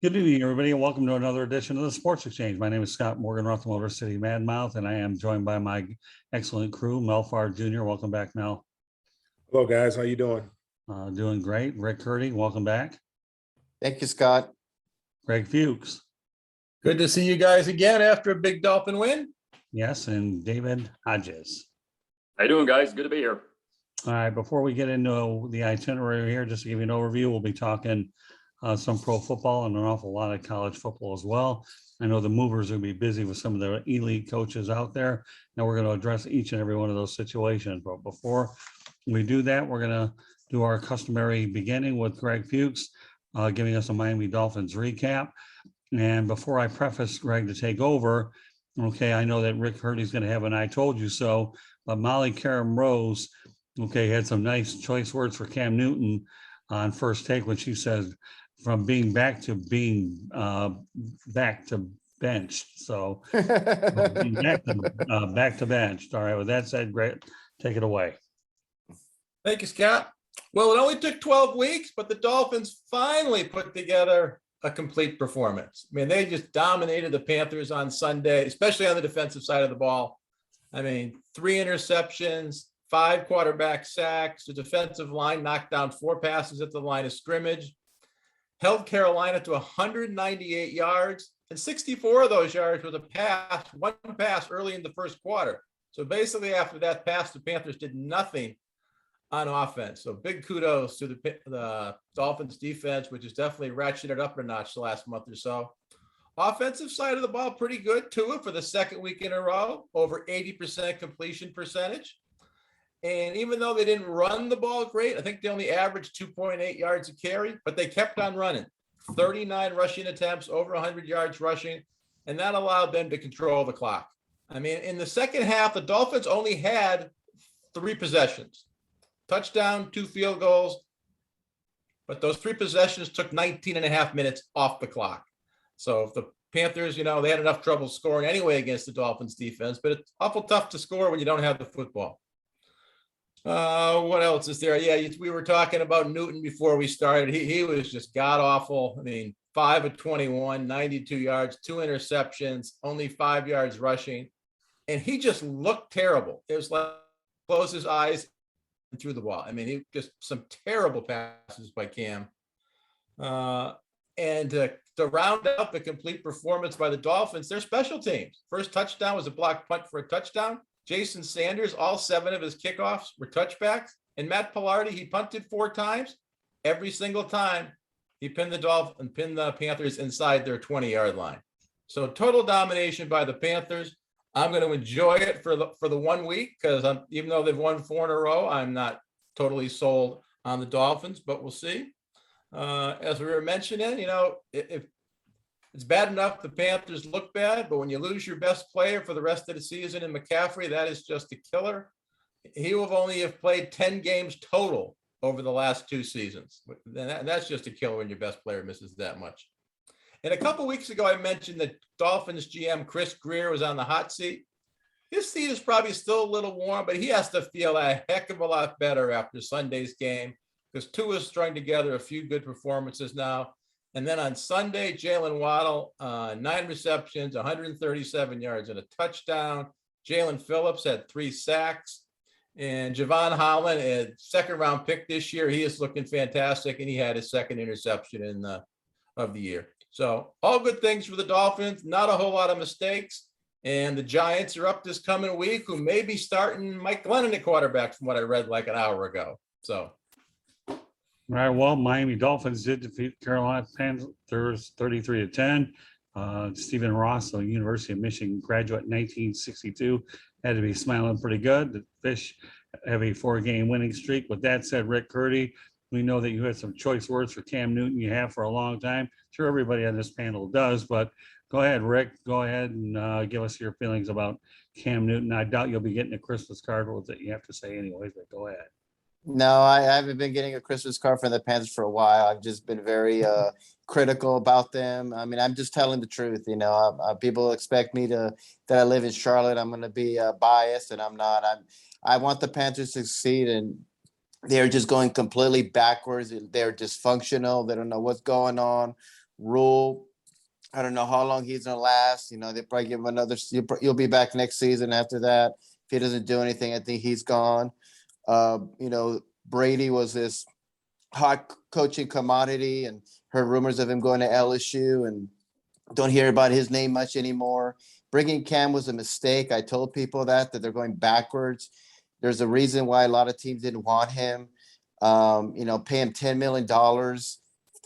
Good evening, everybody, and welcome to another edition of the Sports Exchange. My name is Scott Morgan, Roth Motor City Madmouth, and I am joined by my excellent crew, Mel Farr Jr. Welcome back, Mel. Hello, guys. How you doing? Doing great. Rick Curti, welcome back. Thank you, Scott. Greg Fuchs. Good to see you guys again after a big Dolphin win. Yes, and David Hodges. How you doing, guys? Good to be here. All right, before we get into the itinerary here, just to give you an overview, we'll be talking some pro football and an awful lot of college football as well. I know the movers will be busy with some of the elite coaches out there. Now we're going to address each and every one of those situations. But before we do that, we're going to do our customary beginning with Greg Fuchs giving us a Miami Dolphins recap. And before I preface Greg to take over, okay, I know that Rick Curti's going to have an I told you so, but Molly Karam Rose, okay, had some nice choice words for Cam Newton on First Take when she says, from being back to being back to bench. So back to bench. All right. With that said, great. Take it away. Thank you, Scott. Well, it only took 12 weeks, but the Dolphins finally put together a complete performance. I mean, they just dominated the Panthers on Sunday, especially on the defensive side of the ball. I mean, 3 interceptions, 5 quarterback sacks. The defensive line knocked down 4 passes at the line of scrimmage, held Carolina to 198 yards, and 64 of those yards was a pass, one pass early in the first quarter. So basically after that pass, the Panthers did nothing on offense. So big kudos to the Dolphins defense, which has definitely ratcheted up a notch the last month or so. Offensive side of the ball, pretty good too for the second week in a row, over 80% completion percentage. And even though they didn't run the ball great, I think they only averaged 2.8 yards a carry, but they kept on running. 39 rushing attempts, over 100 yards rushing, and that allowed them to control the clock. I mean, in the second half, the Dolphins only had 3 possessions, touchdown, 2 field goals, but those 3 possessions took 19 and a half minutes off the clock. So if the Panthers, they had enough trouble scoring anyway against the Dolphins defense, but it's awful tough to score when you don't have the football. What else is there? Yeah, we were talking about Newton before we started. He was just god awful. I mean, 5 of 21, 92 yards, 2 interceptions, only 5 yards rushing. And he just looked terrible. It was like close his eyes and threw the ball. I mean, he just some terrible passes by Cam. And to round out the complete performance by the Dolphins, their special teams. First touchdown was a blocked punt for a touchdown. Jason Sanders, all 7 of his kickoffs were touchbacks. And Matt Pilardi, he punted 4 times. Every single time, he pinned the Panthers inside their 20-yard line. So total domination by the Panthers. I'm going to enjoy it for the 1 week because even though they've won 4 in a row, I'm not totally sold on the Dolphins, but we'll see. As we were mentioning, if it's bad enough the Panthers look bad, but when you lose your best player for the rest of the season in McCaffrey, that is just a killer. He will only have played 10 games total over the last 2 seasons. And that's just a killer when your best player misses that much. And a couple weeks ago, I mentioned that Dolphins GM Chris Greer was on the hot seat. His seat is probably still a little warm, but he has to feel a heck of a lot better after Sunday's game because Tua's strung together a few good performances now. And then on Sunday, Jalen Waddle, 9 receptions, 137 yards and a touchdown. Jalen Phillips had 3 sacks. And Javon Holland, a second-round pick this year, he is looking fantastic, and he had his 2nd interception of the year. So all good things for the Dolphins, not a whole lot of mistakes. And the Giants are up this coming week, who may be starting Mike Glennon at quarterback from what I read like an hour ago. So. All right, well, Miami Dolphins did defeat Carolina Panthers 33-10. Stephen Ross, a University of Michigan graduate in 1962, had to be smiling pretty good. The Fish have a 4-game winning streak. With that said, Rick Curti, we know that you had some choice words for Cam Newton. You have for a long time. Sure, everybody on this panel does, but go ahead, Rick. Go ahead and give us your feelings about Cam Newton. I doubt you'll be getting a Christmas card with it. You have to say anyways, but go ahead. No, I haven't been getting a Christmas card from the Panthers for a while. I've just been very critical about them. I mean, I'm just telling the truth. People expect me that I live in Charlotte. I'm going to be biased, and I'm not. I want the Panthers to succeed, and they're just going completely backwards. They're dysfunctional. They don't know what's going on. Rule, I don't know how long he's gonna last. You know, they probably give him another. You'll be back next season after that. If he doesn't do anything, I think he's gone. You know, Brady was this hot coaching commodity, and heard rumors of him going to LSU, and don't hear about his name much anymore. Bringing Cam was a mistake. I told people that they're going backwards. There's a reason why a lot of teams didn't want him. You know, pay him $10 million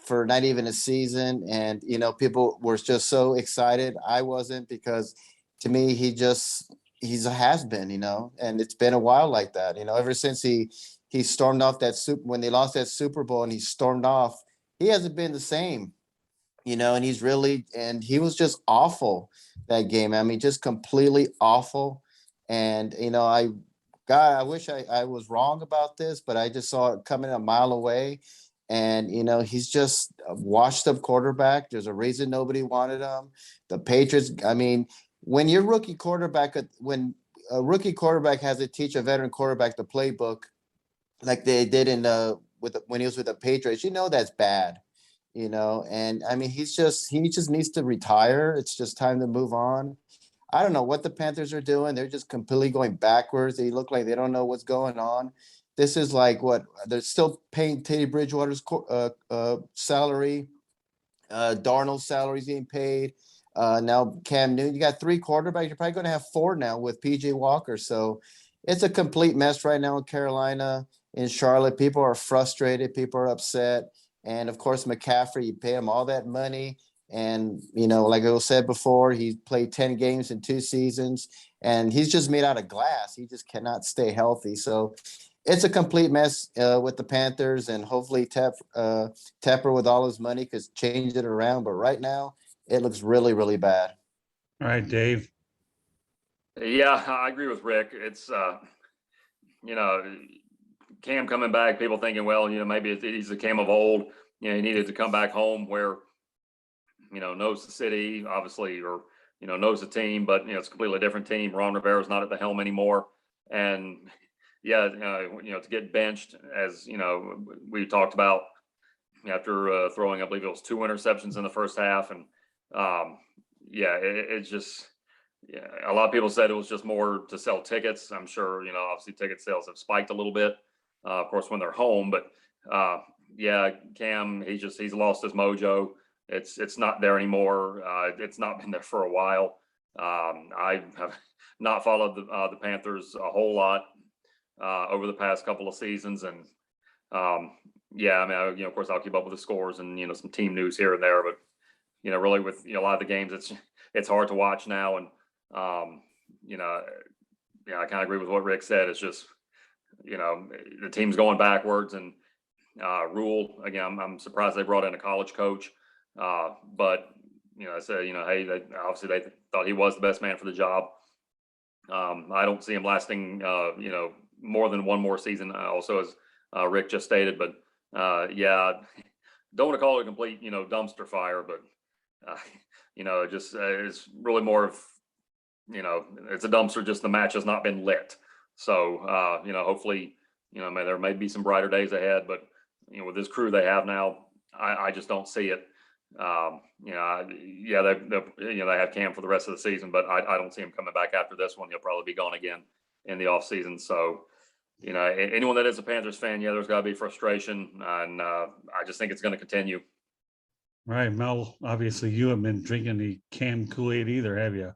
for not even a season. And, you know, people were just so excited. I wasn't, because to me, he's a has-been, you know, and it's been a while like that, you know, ever since he stormed off when they lost that Super Bowl and he stormed off, he hasn't been the same, you know, and he was just awful that game. I mean, just completely awful. And, you know, I wish I was wrong about this, but I just saw it coming a mile away. And, you know, he's just a washed up quarterback. There's a reason nobody wanted him. The Patriots, I mean, when a rookie quarterback has to teach a veteran quarterback the playbook, like they did when he was with the Patriots, you know, that's bad, you know. And I mean, he just needs to retire. It's just time to move on. I don't know what the Panthers are doing. They're just completely going backwards. They look like they don't know what's going on. This is like what they're still paying Teddy Bridgewater's salary. Darnold's salary is being paid. Now Cam Newton, you got 3 quarterbacks. You're probably going to have 4 now with PJ Walker. So it's a complete mess right now in Carolina, in Charlotte. People are frustrated. People are upset. And of course, McCaffrey, you pay him all that money. And, you know, like I said before, he played 10 games in 2 seasons, and he's just made out of glass. He just cannot stay healthy. So it's a complete mess with the Panthers, and hopefully Tepper with all his money could change it around. But right now it looks really, really bad. All right, Dave. Yeah, I agree with Rick. It's, you know, Cam coming back, people thinking, well, you know, maybe he's the Cam of old. You know, he needed to come back home where, you know, knows the city, obviously, or, you know, knows the team, but, you know, it's a completely different team. Ron Rivera's not at the helm anymore. And yeah, you know, to get benched, as, you know, we talked about after throwing, I believe it was 2 interceptions in the first half. And yeah, it's just, yeah, a lot of people said it was just more to sell tickets. I'm sure, you know, obviously ticket sales have spiked a little bit, of course, when they're home, but yeah, Cam, he's lost his mojo. It's not there anymore. It's not been there for a while. I have not followed the Panthers a whole lot over the past couple of seasons, and yeah, I mean, you know, of course, I'll keep up with the scores and, you know, some team news here and there, but, you know, really with, you know, a lot of the games, it's hard to watch now, and you know, yeah, I kind of agree with what Rick said. It's just, you know, the team's going backwards, and Rule again. I'm surprised they brought in a college coach. But, you know, I said, you know, hey, they thought he was the best man for the job. I don't see him lasting, you know, more than one more season, also, as Rick just stated. But yeah, don't want to call it a complete, you know, dumpster fire, but, you know, it just it's really more of, you know, it's a dumpster, just the match has not been lit. So, you know, hopefully, you know, there may be some brighter days ahead, but, you know, with this crew they have now, I just don't see it. You know, yeah, they have Cam for the rest of the season, but I don't see him coming back after this one. He'll probably be gone again in the off season. So, you know, anyone that is a Panthers fan, yeah, there's got to be frustration, and I just think it's going to continue. Right, Mel, obviously you haven't been drinking the Cam Kool-Aid either, have you?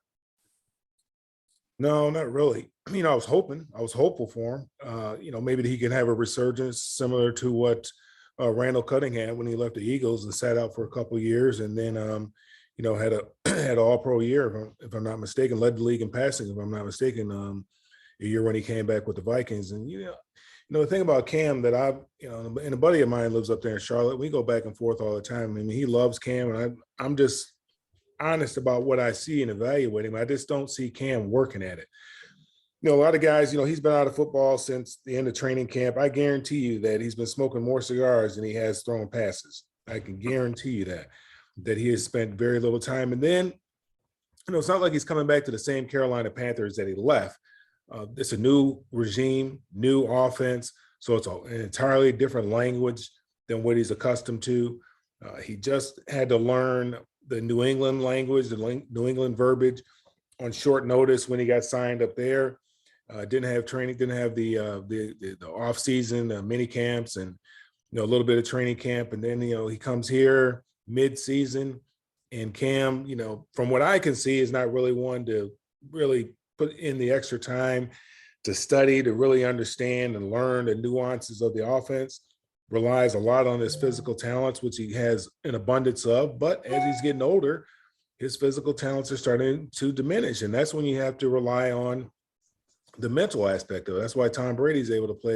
No, not really. You know, I was hopeful for him. You know, maybe that he can have a resurgence similar to what Randall Cunningham when he left the Eagles and sat out for a couple of years, and then you know, had an All-Pro year, if I'm not mistaken, led the league in passing, if I'm not mistaken, a year when he came back with the Vikings. And you know, the thing about Cam that you know, and a buddy of mine lives up there in Charlotte. We go back and forth all the time. I mean, he loves Cam, and I'm just honest about what I see and evaluate him. I just don't see Cam working at it. You know, a lot of guys, you know, he's been out of football since the end of training camp. I guarantee you that he's been smoking more cigars than he has thrown passes. I can guarantee you that he has spent very little time. And then, you know, it's not like he's coming back to the same Carolina Panthers that he left. It's a new regime, new offense. So it's an entirely different language than what he's accustomed to. He just had to learn the New England language, the New England verbiage on short notice when he got signed up there. Didn't have training, didn't have the off season mini camps and a little bit of training camp, and then he comes here mid season, and Cam, from what I can see, is not really one to really put in the extra time to study, to really understand and learn the nuances of the offense. Relies a lot on his physical talents, which he has an abundance of, but as he's getting older, his physical talents are starting to diminish, and that's when you have to rely on the mental aspect of it. That's why Tom Brady's able to play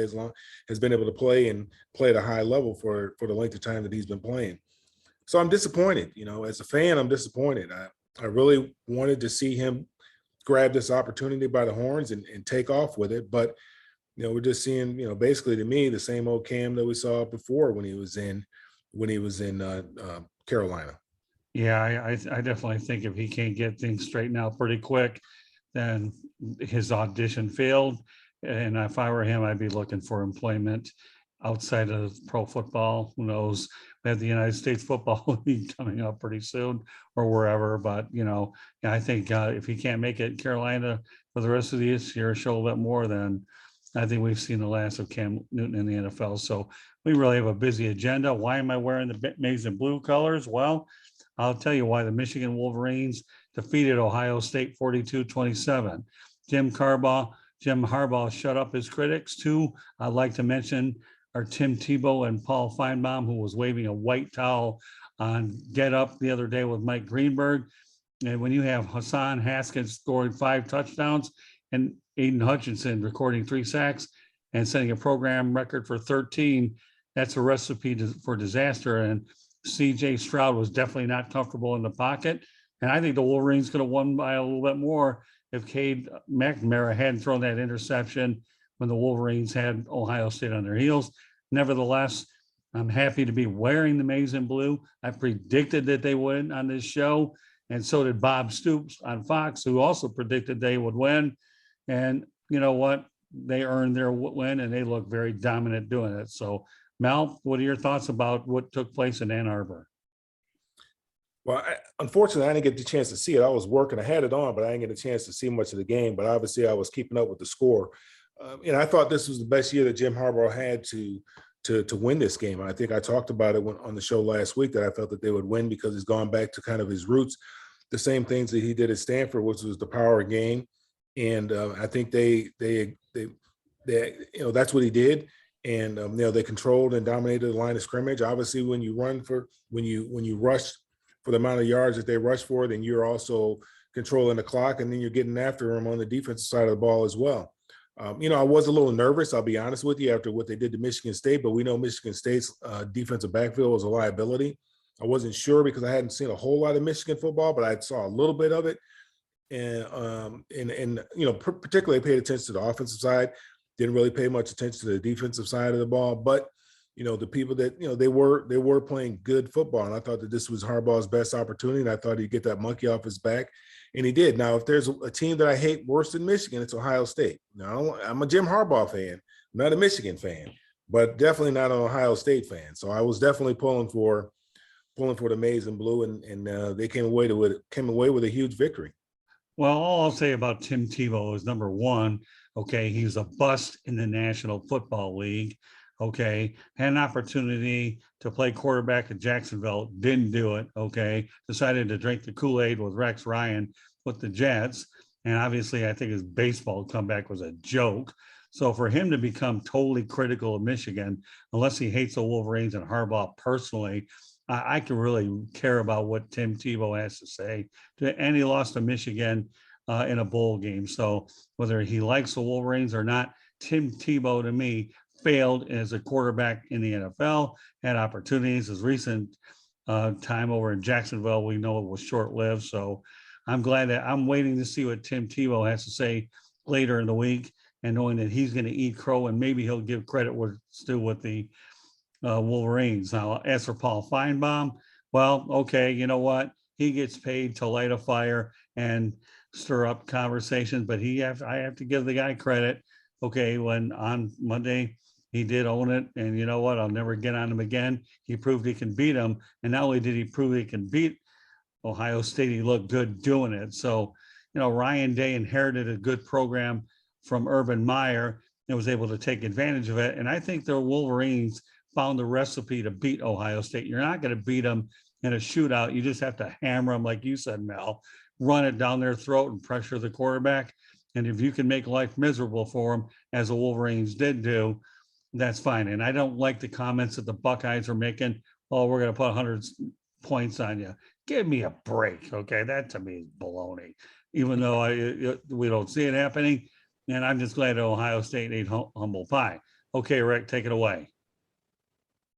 has been able to play and play at a high level for the length of time that he's been playing. So I'm disappointed, as a fan, I'm disappointed. I really wanted to see him grab this opportunity by the horns and take off with it. But, we're just seeing, basically to me, the same old Cam that we saw before when he was in Carolina. Yeah, I definitely think if he can't get things straightened out pretty quick, then his audition failed. And if I were him, I'd be looking for employment outside of pro football. Who knows? We have the United States Football League coming up pretty soon or wherever. But, I think if he can't make it in Carolina for the rest of this year, show a little bit more, then I think we've seen the last of Cam Newton in the NFL. So we really have a busy agenda. Why am I wearing the maize and blue colors? Well, I'll tell you why. The Michigan Wolverines defeated Ohio State 42-27. Jim Harbaugh shut up his critics too. I'd like to mention our Tim Tebow and Paul Feinbaum, who was waving a white towel on Get Up the other day with Mike Greenberg. And when you have Hassan Haskins scoring 5 touchdowns and Aiden Hutchinson recording 3 sacks and setting a program record for 13, that's a recipe for disaster. And CJ Stroud was definitely not comfortable in the pocket. And I think the Wolverines could have won by a little bit more if Cade McNamara hadn't thrown that interception when the Wolverines had Ohio State on their heels. Nevertheless, I'm happy to be wearing the maize and blue. I predicted that they would on this show. And so did Bob Stoops on Fox, who also predicted they would win. And you know what? They earned their win, and they look very dominant doing it. So, Mel, what are your thoughts about what took place in Ann Arbor? Well, unfortunately, I didn't get the chance to see it. I was working. I had it on, but I didn't get a chance to see much of the game. But obviously, I was keeping up with the score. I thought this was the best year that Jim Harbaugh had to win this game. I think I talked about it on the show last week that I felt that they would win because he's gone back to kind of his roots, the same things that he did at Stanford, which was the power game. And I think they that's what he did. And they controlled and dominated the line of scrimmage. Obviously, when you rush for the amount of yards that they rush for, then you're also controlling the clock, and then you're getting after them on the defensive side of the ball as well. I was a little nervous, I'll be honest with you, after what they did to Michigan State, but we know Michigan State's defensive backfield was a liability. I wasn't sure because I hadn't seen a whole lot of Michigan football, but I saw a little bit of it. And particularly paid attention to the offensive side, didn't really pay much attention to the defensive side of the ball, but the people that, they were playing good football. And I thought that this was Harbaugh's best opportunity. And I thought he'd get that monkey off his back. And he did. Now, if there's a team that I hate worse than Michigan, it's Ohio State. Now, I'm a Jim Harbaugh fan, I'm not a Michigan fan, but definitely not an Ohio State fan. So I was definitely pulling for the maize and blue, and they came away with a huge victory. Well, all I'll say about Tim Tebow is, number one, okay, he's a bust in the National Football League. Okay, had an opportunity to play quarterback at Jacksonville, didn't do it. Okay, decided to drink the Kool-Aid with Rex Ryan with the Jets. And obviously, I think his baseball comeback was a joke. So for him to become totally critical of Michigan, unless he hates the Wolverines and Harbaugh personally, I can really care about what Tim Tebow has to say. And he lost to Michigan in a bowl game. So whether he likes the Wolverines or not, Tim Tebow, to me, failed as a quarterback in the NFL, had opportunities. His recent time over in Jacksonville, we know it was short-lived. So I'm glad that I'm waiting to see what Tim Tebow has to say later in the week, and knowing that he's going to eat crow, and maybe he'll give credit still with the Wolverines. Now, as for Paul Feinbaum, well, okay, you know what? He gets paid to light a fire and stir up conversations, but I have to give the guy credit. Okay, when on Monday He did own it. And you know what? I'll never get on him again. He proved he can beat him. And not only did he prove he can beat Ohio State, he looked good doing it. So, Ryan Day inherited a good program from Urban Meyer and was able to take advantage of it. And I think the Wolverines found the recipe to beat Ohio State. You're not going to beat them in a shootout. You just have to hammer them, like you said, Mel, run it down their throat and pressure the quarterback. And if you can make life miserable for them, as the Wolverines did do, that's fine. And I don't like the comments that the Buckeyes are making. Oh, we're going to put 100 points on you. Give me a break. Okay. That to me is baloney, even though we don't see it happening. And I'm just glad Ohio State ate humble pie. Okay, Rick, take it away.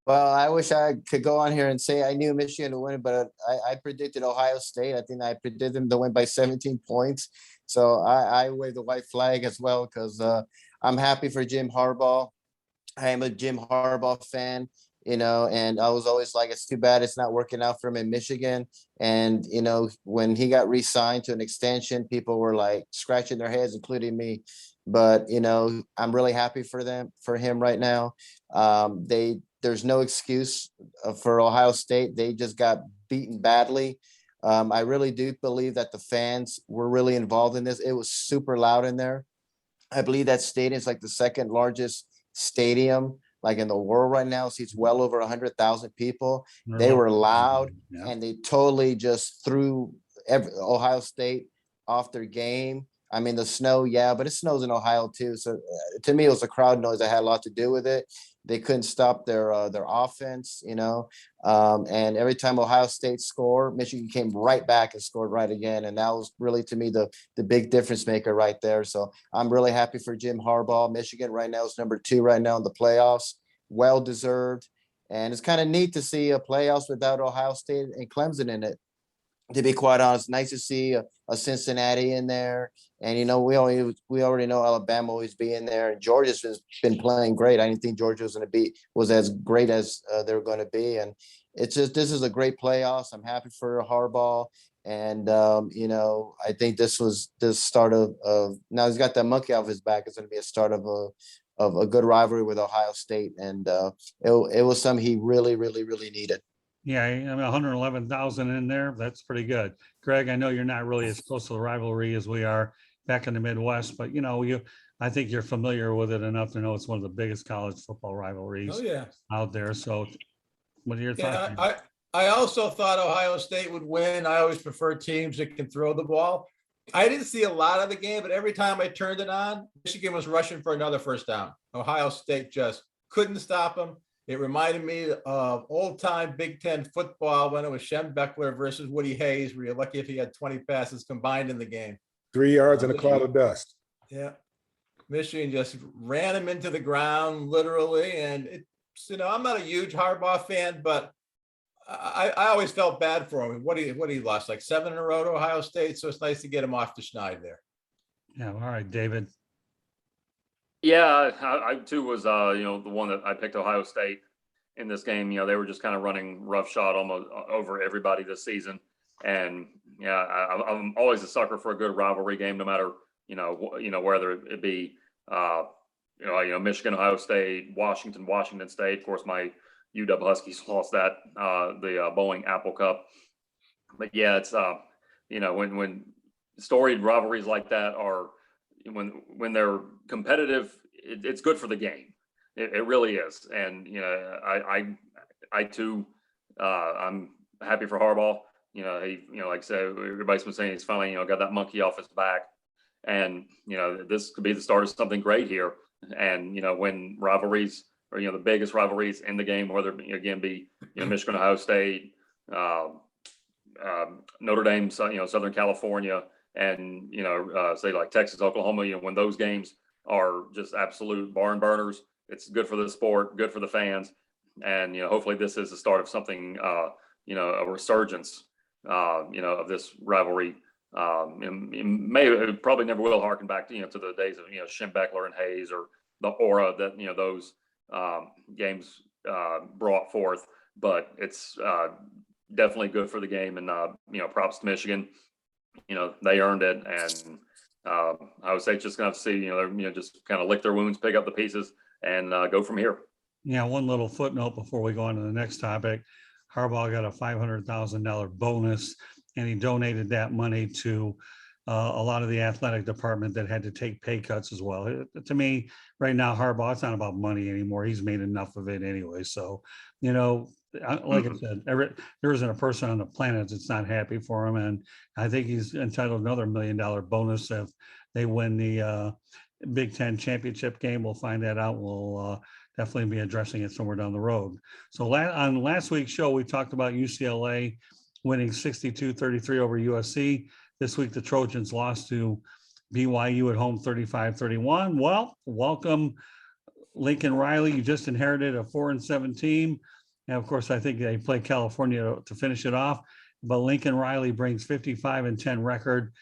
Well, I wish I could go on here and say I knew Michigan to win, but I predicted Ohio State. I think I predicted them to win by 17 points. So I wave the white flag as well, because I'm happy for Jim Harbaugh. I am a Jim Harbaugh fan, and I was always like, it's too bad it's not working out for him in Michigan. And, when he got re-signed to an extension, people were like scratching their heads, including me. But, I'm really happy for him right now. There's no excuse for Ohio State. They just got beaten badly. I really do believe that the fans were really involved in this. It was super loud in there. I believe that stadium is like the second largest stadium like in the world right now. It seats well over 100,000 people. They were loud, and they totally just threw Ohio State off their game. I mean, the snow, yeah, but it snows in Ohio too. So to me, it was the crowd noise that had a lot to do with it. They couldn't stop their offense, and every time Ohio State scored, Michigan came right back and scored right again. And that was really, to me, the big difference maker right there. So I'm really happy for Jim Harbaugh. Michigan right now is number 2 right now in the playoffs. Well deserved. And it's kind of neat to see a playoffs without Ohio State and Clemson in it. To be quite honest, nice to see a Cincinnati in there. And, we already know Alabama always be in there. And Georgia's been playing great. I didn't think Georgia was as great as they were going to be. And it's just, this is a great playoffs. I'm happy for Harbaugh. And, I think this was the start of now he's got that monkey off his back. It's going to be a start of a good rivalry with Ohio State. And it was something he really, really, really needed. Yeah, I mean, 111,000 in there. That's pretty good. Greg, I know you're not really as close to the rivalry as we are back in the Midwest, but I think you're familiar with it enough to know it's one of the biggest college football rivalries out there. So what are your thoughts? I also thought Ohio State would win. I always prefer teams that can throw the ball. I didn't see a lot of the game, but every time I turned it on, Michigan was rushing for another first down. Ohio State just couldn't stop them. It reminded me of old-time Big Ten football when it was Shem Beckler versus Woody Hayes, where you're lucky if he had 20 passes combined in the game. 3 yards in a cloud of dust. Yeah. Michigan just ran him into the ground, literally. And it's, I'm not a huge Harbaugh fan, but I always felt bad for him. What he lost, like 7 in a row to Ohio State. So it's nice to get him off the schneid there. Yeah. All right, David. Yeah, I too was, the one that I picked Ohio State in this game. They were just kind of running roughshod almost over everybody this season. And yeah, I'm always a sucker for a good rivalry game, no matter, whether it be, Michigan, Ohio State, Washington State. Of course, my UW Huskies lost that, the Boeing Apple Cup. But yeah, it's, when storied rivalries like that are, when they're competitive, it's good for the game. It really is. And, I too, I'm happy for Harbaugh. He, like I said, everybody's been saying he's finally, got that monkey off his back. And, this could be the start of something great here. And, when rivalries or, the biggest rivalries in the game, whether it again be, Michigan, Ohio State, Notre Dame, Southern California, and say like Texas, Oklahoma, when those games are just absolute barn burners, it's good for the sport, good for the fans, and hopefully this is the start of something, a resurgence, of this rivalry. It probably never will harken back to to the days of Shem Beckler and Hayes, or the aura that those games brought forth, but it's definitely good for the game, and props to Michigan. They earned it, and I would say just gonna have to see, just kind of lick their wounds, pick up the pieces, and go from here. Yeah, one little footnote before we go on to the next topic. Harbaugh got a $500,000 bonus, and he donated that money to a lot of the athletic department that had to take pay cuts as well. To me, right now, Harbaugh, it's not about money anymore. He's made enough of it anyway. So, like I said, there isn't a person on the planet that's not happy for him. And I think he's entitled another $1 million bonus if they win the Big Ten championship game. We'll find that out. We'll definitely be addressing it somewhere down the road. So on last week's show, we talked about UCLA winning 62-33 over USC. This week, the Trojans lost to BYU at home 35-31. Well, welcome, Lincoln Riley. You just inherited a 4-7 team. And of course, I think they play California to finish it off. But Lincoln Riley brings 55-10 record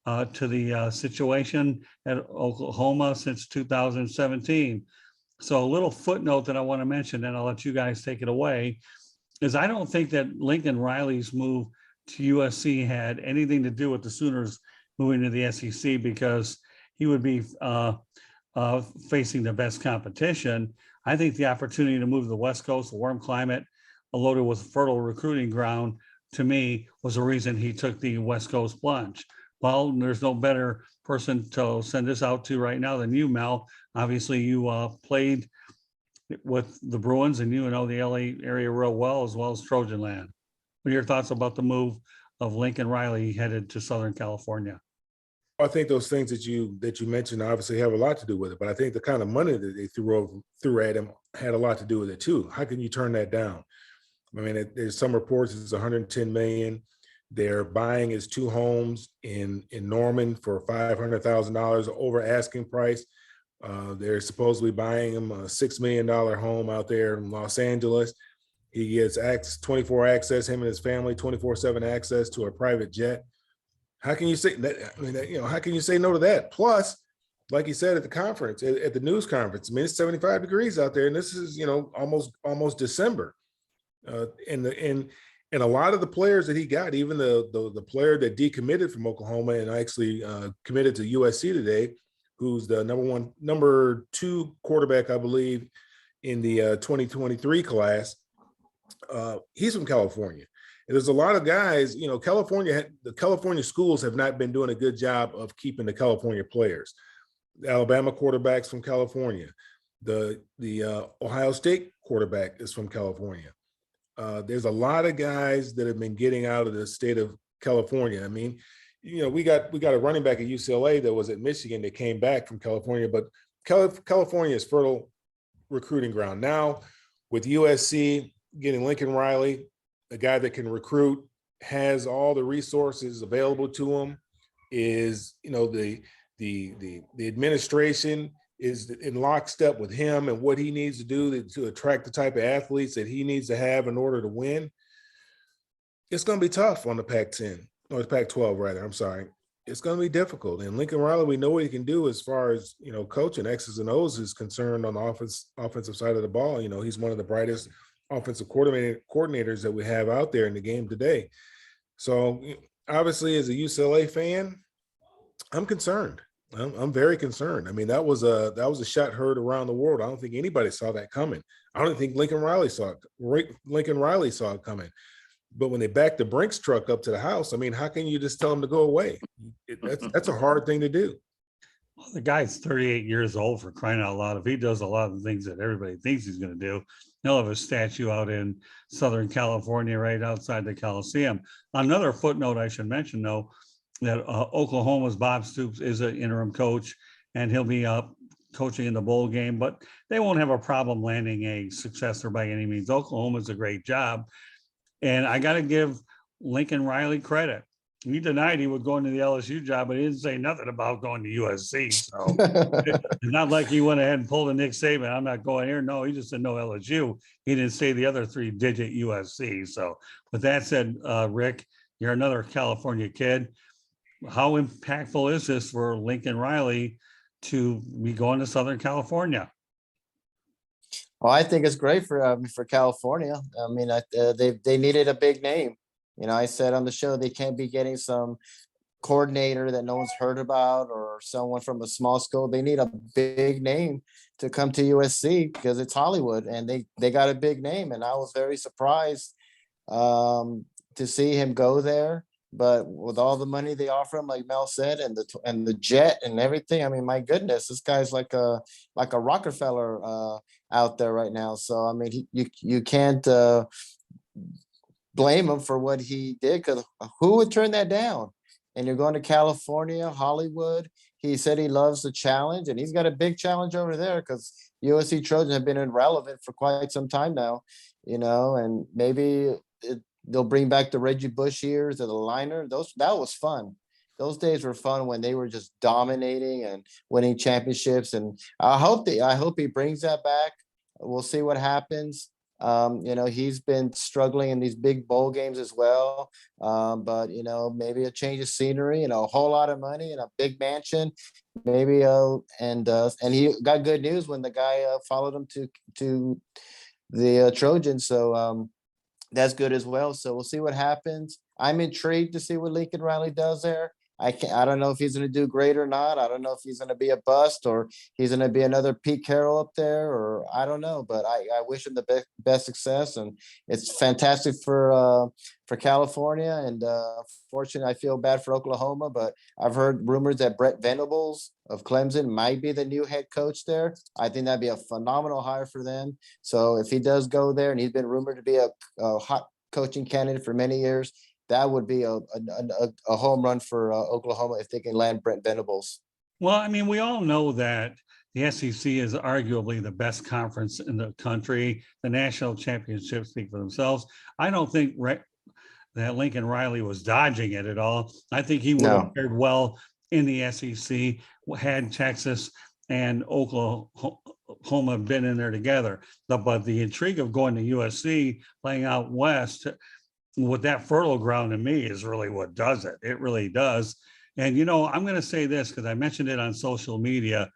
to the situation at Oklahoma since 2017. So a little footnote that I want to mention, and I'll let you guys take it away, is I don't think that Lincoln Riley's move to USC had anything to do with the Sooners moving to the SEC, because he would be facing the best competition. I think the opportunity to move to the West Coast, a warm climate, loaded with fertile recruiting ground, to me, was the reason he took the West Coast plunge. Well, there's no better person to send this out to right now than you, Mel. Obviously, you played with the Bruins, and you know the LA area real well as Trojan land. What are your thoughts about the move of Lincoln Riley headed to Southern California? I think those things that you mentioned obviously have a lot to do with it, but I think the kind of money that they threw at him had a lot to do with it too. How can you turn that down? I mean, there's some reports it's 110 million. They're buying his 2 homes in Norman for $500,000 over asking price. They're supposedly buying him a $6 million home out there in Los Angeles. He gets 24 access, him and his family, 24/7 access to a private jet. How can you say that? I mean, how can you say no to that? Plus, like he said at the conference, at the news conference, I mean, it's 75 degrees out there, and this is, almost December. And a lot of the players that he got, even the player that decommitted from Oklahoma and actually committed to USC today, who's the number 2 quarterback, I believe, in the 2023 class, he's from California. And there's a lot of guys, the California schools have not been doing a good job of keeping the California players. The Alabama quarterback's from California. The Ohio State quarterback is from California. There's a lot of guys that have been getting out of the state of California. I mean, we got a running back at UCLA that was at Michigan that came back from California, but California is fertile recruiting ground. Now with USC getting Lincoln Riley, a guy that can recruit, has all the resources available to him, is, the administration is in lockstep with him and what he needs to do to attract the type of athletes that he needs to have in order to win. It's going to be tough on the Pac-10, or the Pac-12 rather, I'm sorry. It's going to be difficult. And Lincoln Riley, we know what he can do as far as, coaching X's and O's is concerned on the offensive side of the ball. He's one of the brightest offensive coordinators that we have out there in the game today. So obviously, as a UCLA fan, I'm concerned. I'm very concerned. I mean, that was a shot heard around the world. I don't think anybody saw that coming. I don't think Lincoln Riley saw it coming. But when they backed the Brinks truck up to the house, I mean, how can you just tell them to go away? That's a hard thing to do. Well, the guy's 38 years old, for crying out loud. If he does a lot of the things that everybody thinks he's going to do, he'll have a statue out in Southern California, right outside the Coliseum. Another footnote I should mention, though, that Oklahoma's Bob Stoops is an interim coach, and he'll be coaching in the bowl game, but they won't have a problem landing a successor by any means. Oklahoma's a great job. And I got to give Lincoln Riley credit. He denied he would go into the LSU job, but he didn't say nothing about going to USC. So it's not like he went ahead and pulled a Nick Saban. I'm not going here. No, he just said no LSU. He didn't say the other 3-digit USC. So with that said, Rick, you're another California kid. How impactful is this for Lincoln Riley to be going to Southern California? Well, I think it's great for California. I mean, they needed a big name. I said on the show they can't be getting some coordinator that no one's heard about, or someone from a small school. They need a big name to come to USC because it's Hollywood, and they got a big name. And I was very surprised to see him go there. But with all the money they offer him, like Mel said, and the jet and everything, I mean, my goodness, this guy's like a Rockefeller out there right now. So I mean, you can't blame him for what he did, because who would turn that down? And you're going to California, Hollywood. He said he loves the challenge, and he's got a big challenge over there because USC Trojans have been irrelevant for quite some time now, and maybe they'll bring back the Reggie Bush years of the liner. That was fun. Those days were fun when they were just dominating and winning championships. And I hope he brings that back. We'll see what happens. He's been struggling in these big bowl games as well. But maybe a change of scenery and a whole lot of money and a big mansion, maybe. And he got good news when the guy followed him to the Trojans. So that's good as well. So we'll see what happens. I'm intrigued to see what Lincoln Riley does there. I don't know if he's going to do great or not. I don't know if he's going to be a bust or he's going to be another Pete Carroll up there, or I don't know. But I wish him the best success, and it's fantastic for California. And fortunately, I feel bad for Oklahoma, but I've heard rumors that Brett Venables of Clemson might be the new head coach there. I think that'd be a phenomenal hire for them. So if he does go there, and he's been rumored to be a hot coaching candidate for many years, that would be a home run for Oklahoma if they can land Brent Venables. Well, I mean, we all know that the SEC is arguably the best conference in the country. The national championships speak for themselves. I don't think that Lincoln Riley was dodging it at all. I think he would have fared well in the SEC had Texas and Oklahoma been in there together. But the intrigue of going to USC, playing out west, with that fertile ground, to me, is really what does it. It really does. And, I'm going to say this because I mentioned it on social media,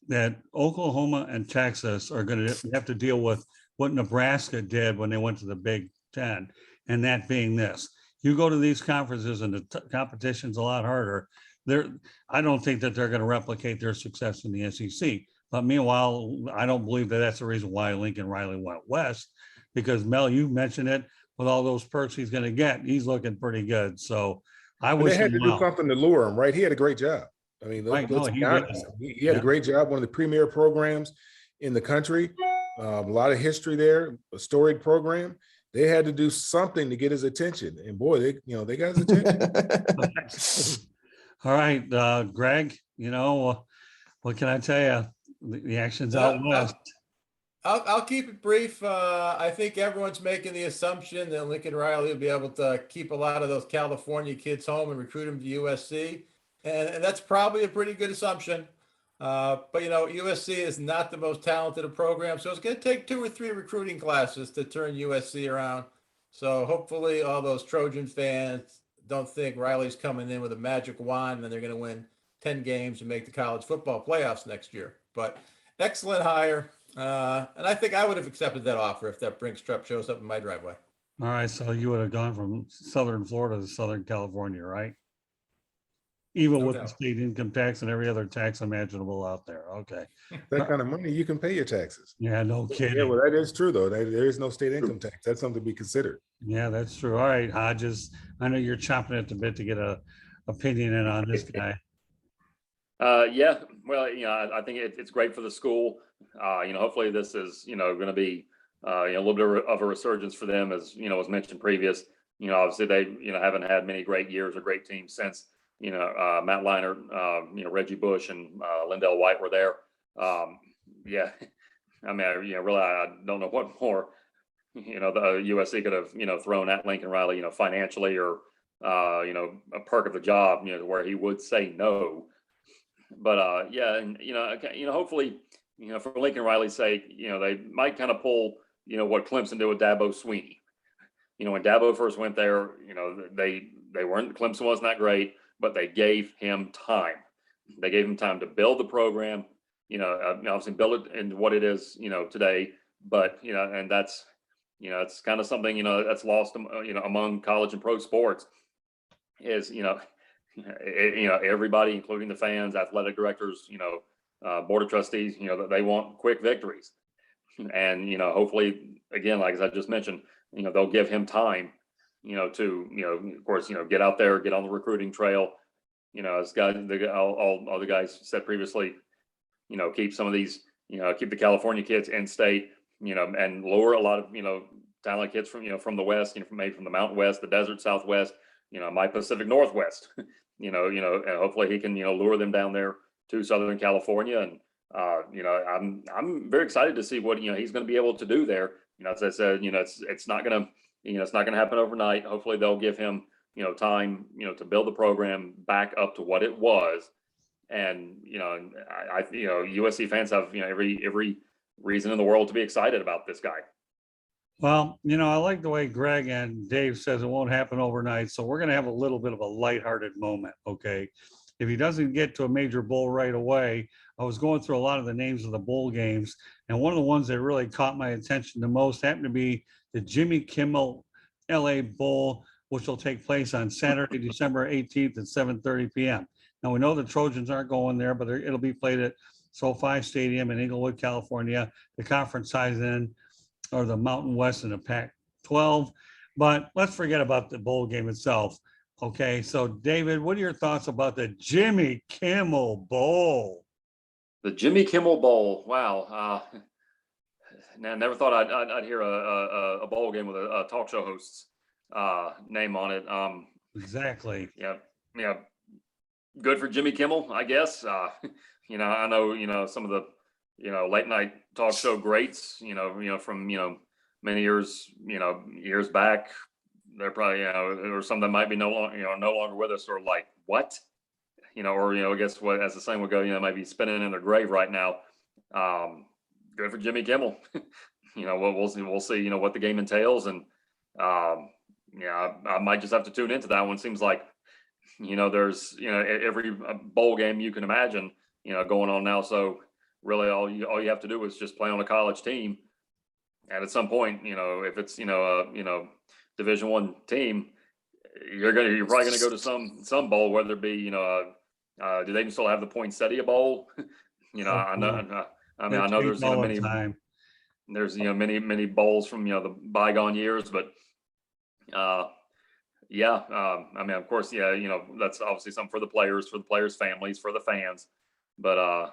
that Oklahoma and Texas are going to have to deal with what Nebraska did when they went to the Big Ten. And that being this: you go to these conferences and the competition's a lot harder. I don't think that they're going to replicate their success in the SEC. But meanwhile, I don't believe that that's the reason why Lincoln Riley went west, because Mel, you mentioned it, with all those perks he's going to get, he's looking pretty good. So I wish they had to do something to lure him, right? He had a great job. I mean, let's be honest. He had a great job, one of the premier programs in the country. A lot of history there, a storied program. They had to do something to get his attention, and boy, they got his attention. All right, Greg. What can I tell you? The action's out west. I'll keep it brief. I think everyone's making the assumption that Lincoln Riley will be able to keep a lot of those California kids home and recruit them to USC. And that's probably a pretty good assumption. But, USC is not the most talented of programs. So it's going to take 2 or 3 recruiting classes to turn USC around. So hopefully all those Trojan fans don't think Riley's coming in with a magic wand and then they're going to win 10 games and make the college football playoffs next year. But excellent hire. And I think I would have accepted that offer if that Brinks truck shows up in my driveway. All right, so you would have gone from Southern Florida to Southern California, right? Even with the state income tax and every other tax imaginable out there. Okay. That kind of money, you can pay your taxes. Yeah, no kidding. Yeah, well, that is true, though. There is no state income tax. That's something to be considered. Yeah, that's true. All right, Hodges, I know you're chomping at the bit to get a opinion in on this guy. Yeah, well, I think it's great for the school. Hopefully this is, going to be, a little bit of a resurgence for them, as, was mentioned previous. Obviously they, haven't had many great years or great teams since, Matt Leinart, Reggie Bush and Lindell White were there. Yeah, I mean, really, I don't know what more, the USC could have, thrown at Lincoln Riley, financially or, a perk of the job, where he would say no. But yeah, and hopefully, for Lincoln Riley's sake, they might kind of pull, what Clemson did with Dabo Sweeney. When Dabo first went there, they weren't, Clemson wasn't that great, but they gave him time. They gave him time to build the program, obviously build it into what it is, today. But and that's, it's kind of something, that's lost, among college and pro sports is, everybody, including the fans, athletic directors, board of trustees, that they want quick victories. And, hopefully, again, like as I just mentioned, they'll give him time, to, of course, get out there, get on the recruiting trail, as all the guys said previously, keep some of these, keep the California kids in state, and lure a lot of, talented kids from the West, maybe from the Mountain West, the Desert Southwest, my Pacific Northwest, and hopefully he can, lure them down there to Southern California. And, I'm very excited to see what, he's going to be able to do there. As I said, it's not going to happen overnight. Hopefully they'll give him, time, to build the program back up to what it was. And, USC fans have, every reason in the world to be excited about this guy. Well, I like the way Greg and Dave says it won't happen overnight. So we're going to have a little bit of a lighthearted moment. Okay. If he doesn't get to a major bowl right away, I was going through a lot of the names of the bowl games. And one of the ones that really caught my attention the most happened to be the Jimmy Kimmel LA Bowl, which will take place on Saturday, December 18th at 7:30 p.m. Now, we know the Trojans aren't going there, but it'll be played at SoFi Stadium in Inglewood, California. The conference ties in, or the Mountain West and the Pac-12. But let's forget about the bowl game itself. Okay, so David, what are your thoughts about the Jimmy Kimmel Bowl? The Jimmy Kimmel Bowl. Wow. I never thought I'd hear a bowl game with a talk show host's name on it. Exactly. Yeah. Good for Jimmy Kimmel, I guess. I know, some of the, late night talk show greats, from, many years, years back. They're probably, or some that might be no longer with us, or like, what? Or, I guess what, as the saying would go, might be spinning in their grave right now. Good for Jimmy Kimmel. We'll see, what the game entails. And, I might just have to tune into that one. Seems like, there's, every bowl game you can imagine, going on now. So really all you have to do is just play on a college team. And at some point, if it's, Division I team, you're probably gonna go to some bowl, whether it be, do they even still have the Poinsettia Bowl? I know. I know there's there's many bowls from the bygone years, but of course, that's obviously something for the players' families, for the fans. But I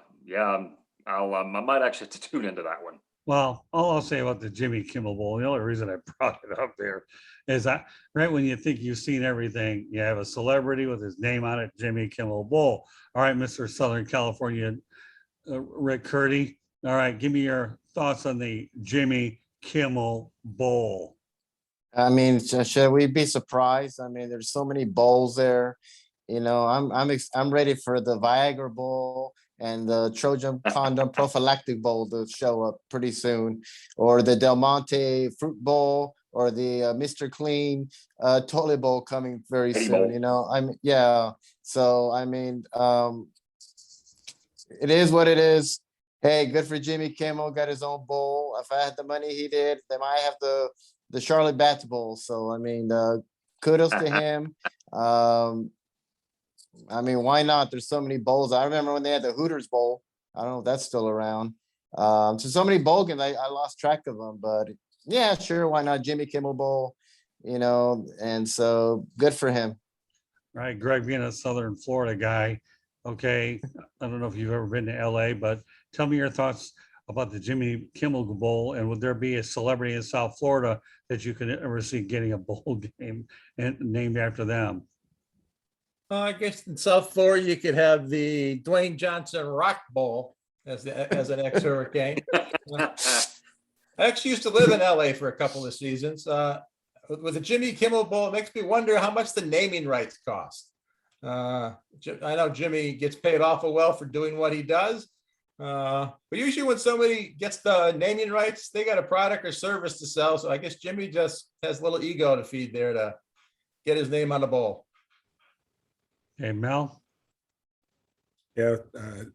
might actually have to tune into that one. Well, all I'll say about the Jimmy Kimmel Bowl, the only reason I brought it up there is that right when you think you've seen everything, you have a celebrity with his name on it, Jimmy Kimmel Bowl. All right, Mr. Southern California, Rick Curti. All right, give me your thoughts on the Jimmy Kimmel Bowl. I mean, should we be surprised? I mean, there's so many bowls there. I'm ready for the Viagra Bowl and the Trojan Condom Prophylactic Bowl to show up pretty soon, or the Del Monte Fruit Bowl, or the Mr. Clean Toilet Bowl coming very soon. So I mean, it is what it is. Hey, good for Jimmy Kimmel, got his own bowl. If I had the money he did, then I have the Charlotte Bats Bowl. So I mean, kudos to him. I mean, why not? There's so many bowls. I remember when they had the Hooters Bowl. I don't know if that's still around. So many bowl games, I lost track of them. But yeah, sure, why not? Jimmy Kimmel Bowl, and so good for him. Right, Greg, being a Southern Florida guy, okay, I don't know if you've ever been to LA, but tell me your thoughts about the Jimmy Kimmel Bowl, and would there be a celebrity in South Florida that you could ever see getting a bowl game and named after them? I guess in South Florida, you could have the Dwayne Johnson Rock Bowl as an ex-Hurricane. I actually used to live in LA for a couple of seasons. With the Jimmy Kimmel Bowl, it makes me wonder how much the naming rights cost. I know Jimmy gets paid awful well for doing what he does. But usually when somebody gets the naming rights, they got a product or service to sell. So I guess Jimmy just has a little ego to feed there to get his name on the bowl. Hey, Mel? Yeah, it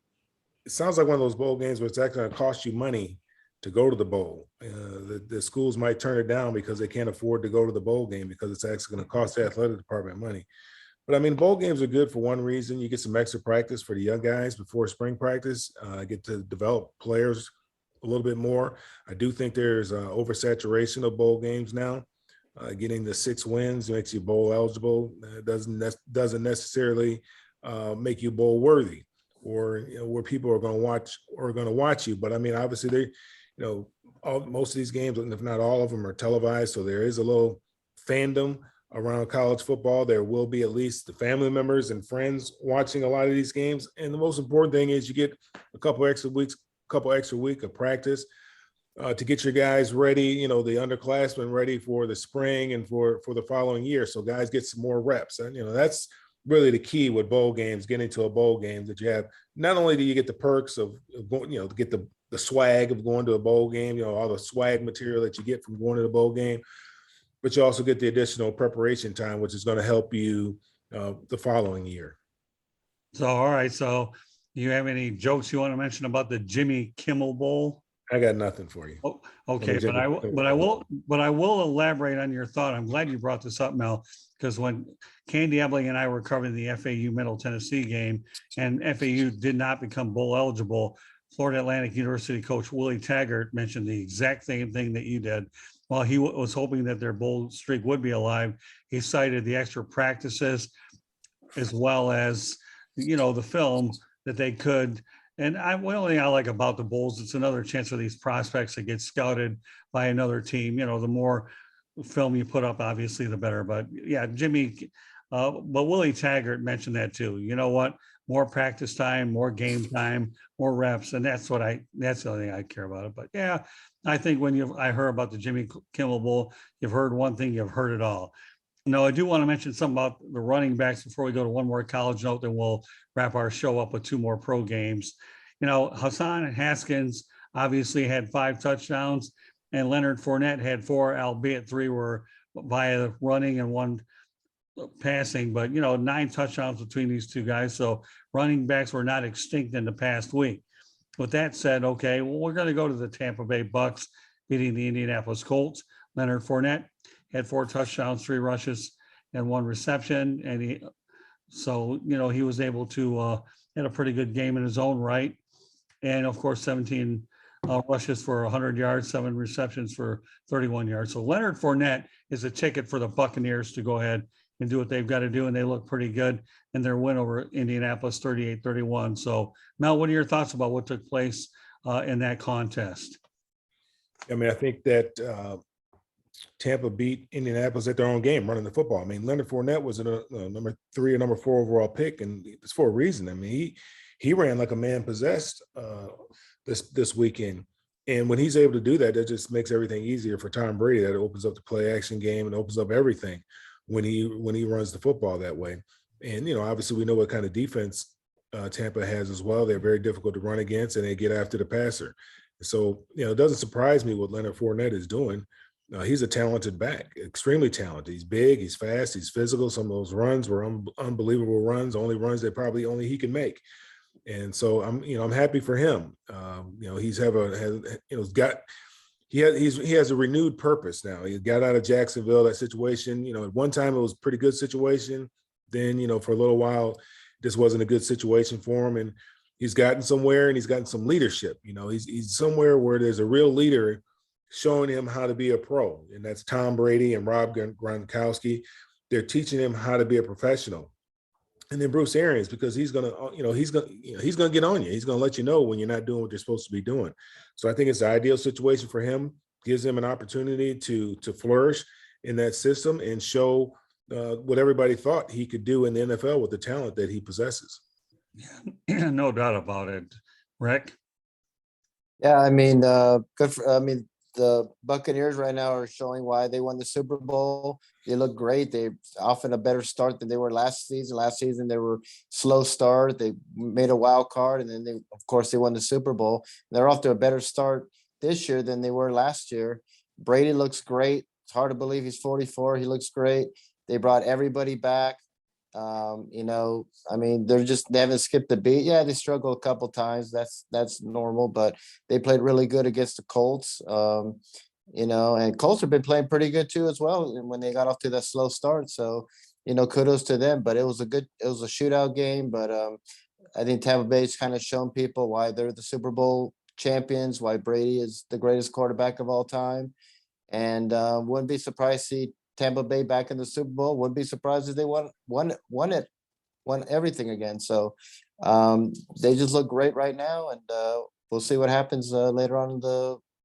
sounds like one of those bowl games where it's actually going to cost you money to go to the bowl. The schools might turn it down because they can't afford to go to the bowl game because it's actually going to cost the athletic department money. But I mean, bowl games are good for one reason. You get some extra practice for the young guys before spring practice. Get to develop players a little bit more. I do think there's oversaturation of bowl games now. Getting the 6 wins makes you bowl eligible. Doesn't necessarily make you bowl worthy, or where people are going to watch you. But I mean, obviously most of these games, if not all of them, are televised, so there is a little fandom around college football. There will be at least the family members and friends watching a lot of these games. And the most important thing is you get a couple extra weeks of practice to get your guys ready, the underclassmen ready for the spring and for the following year. So guys get some more reps. And, that's really the key with bowl games, getting to a bowl game, that you have, not only do you get the perks of going, to get the swag of going to a bowl game, all the swag material that you get from going to the bowl game, but you also get the additional preparation time, which is going to help you the following year. So, all right. So you have any jokes you want to mention about the Jimmy Kimmel Bowl? I got nothing for you. Oh, okay, but I will elaborate on your thought. I'm glad you brought this up, Mel, because when Candy Ebling and I were covering the FAU Middle Tennessee game, and FAU did not become bowl eligible, Florida Atlantic University coach Willie Taggart mentioned the exact same thing that you did. While he was hoping that their bowl streak would be alive, he cited the extra practices as well as, the film that they could. And one only thing I like about the bowls, it's another chance for these prospects to get scouted by another team. The more film you put up, obviously, the better. But yeah, but Willie Taggart mentioned that too. You know what? More practice time, more game time, more reps, and that's the only thing I care about it. But yeah, I think when I heard about the Jimmy Kimmel Bowl, you've heard one thing, you've heard it all. No, I do want to mention something about the running backs before we go to one more college note, then we'll wrap our show up with 2 more pro games. Hassan and Haskins obviously had 5 touchdowns, and Leonard Fournette had 4, albeit 3 were via running and 1 passing, but 9 touchdowns between these 2 guys. So running backs were not extinct in the past week. With that said, okay, well, we're going to go to the Tampa Bay Bucks beating the Indianapolis Colts. Leonard Fournette had 4 touchdowns, 3 rushes, and 1 reception. And he was able to had a pretty good game in his own right. And of course, 17 rushes for 100 yards, 7 receptions for 31 yards. So Leonard Fournette is a ticket for the Buccaneers to go ahead and do what they've got to do. And they look pretty good in their win over Indianapolis, 38-31. So Mel, what are your thoughts about what took place in that contest? I mean, I think that Tampa beat Indianapolis at their own game, running the football. I mean, Leonard Fournette was a number 3 or number 4 overall pick, and it's for a reason. I mean, he ran like a man possessed this weekend. And when he's able to do that, that just makes everything easier for Tom Brady. That opens up the play action game and opens up everything when he runs the football that way. And, obviously we know what kind of defense Tampa has as well. They're very difficult to run against, and they get after the passer. So, it doesn't surprise me what Leonard Fournette is doing. He's a talented back, extremely talented. He's big, he's fast, he's physical. Some of those runs were unbelievable runs, only runs that probably only he can make. And so I'm happy for him. He has a renewed purpose now. He got out of Jacksonville, that situation. At one time it was a pretty good situation. Then, for a little while, this wasn't a good situation for him. And he's gotten somewhere, and he's gotten some leadership. He's somewhere where there's a real leader showing him how to be a pro. And that's Tom Brady and Rob Gronkowski. They're teaching him how to be a professional. And then Bruce Arians, because he's gonna get on you. He's gonna let you know when you're not doing what you're supposed to be doing. So I think it's the ideal situation for him. Gives him an opportunity to flourish in that system and show what everybody thought he could do in the NFL with the talent that he possesses. Yeah, no doubt about it. Rick? Yeah, I mean, the Buccaneers right now are showing why they won the Super Bowl. They look great. They're often a better start than they were last season. Last season, they were slow start. They made a wild card, and then they won the Super Bowl. They're off to a better start this year than they were last year. Brady looks great. It's hard to believe he's 44. He looks great. They brought everybody back. They haven't skipped a beat. Yeah, they struggled a couple times. That's normal, but they played really good against the Colts. And Colts have been playing pretty good too as well when they got off to that slow start. So, kudos to them. But it was a shootout game. But I think Tampa Bay's kind of shown people why they're the Super Bowl champions, why Brady is the greatest quarterback of all time. And wouldn't be surprised to see Tampa Bay back in the Super Bowl. Wouldn't be surprised if they won everything again. So they just look great right now, and we'll see what happens later on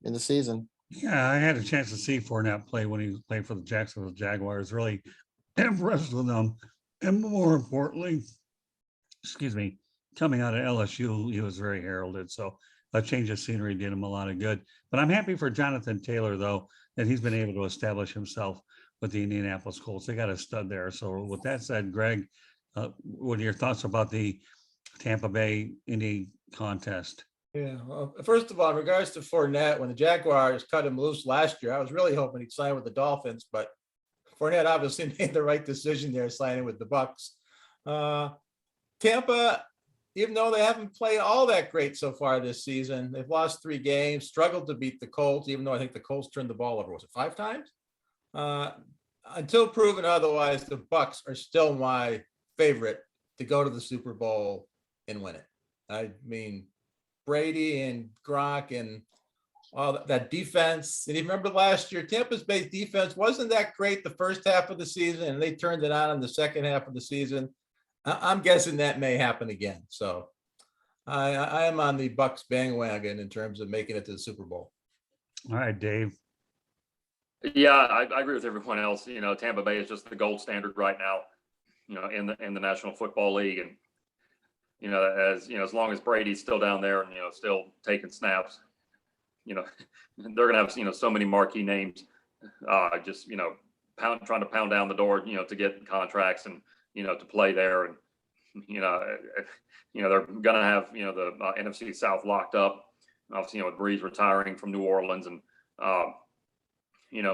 in the season. Yeah, I had a chance to see Fournette play when he played for the Jacksonville Jaguars. Really impressed with them, and more importantly, excuse me, coming out of LSU, he was very heralded. So a change of scenery did him a lot of good. But I'm happy for Jonathan Taylor, though, that he's been able to establish himself with the Indianapolis Colts. They got a stud there. So with that said, Greg, what are your thoughts about the Tampa Bay Indy contest? Yeah, well, first of all, in regards to Fournette, when the Jaguars cut him loose last year, I was really hoping he'd sign with the Dolphins, but Fournette obviously made the right decision there, signing with the Bucks. Tampa, even though they haven't played all that great so far this season, they've lost 3 games, struggled to beat the Colts, even though I think the Colts turned the ball over, was it 5 times? Until proven otherwise, the Bucks are still my favorite to go to the Super Bowl and win it. I mean, Brady and Gronk and all that defense. And you remember last year, Tampa's Bay defense wasn't that great the first half of the season, and they turned it on in the second half of the season. I'm guessing that may happen again. So I am on the Bucks bandwagon in terms of making it to the Super Bowl. All right, Dave. Yeah, I agree with everyone else. Tampa Bay is just the gold standard right now, in the National Football League. And, as long as Brady's still down there and, still taking snaps, they're going to have, so many marquee names, trying to pound down the door, to get contracts and, to play there. And, they're going to have, the NFC South locked up, obviously, with Breeze retiring from New Orleans and,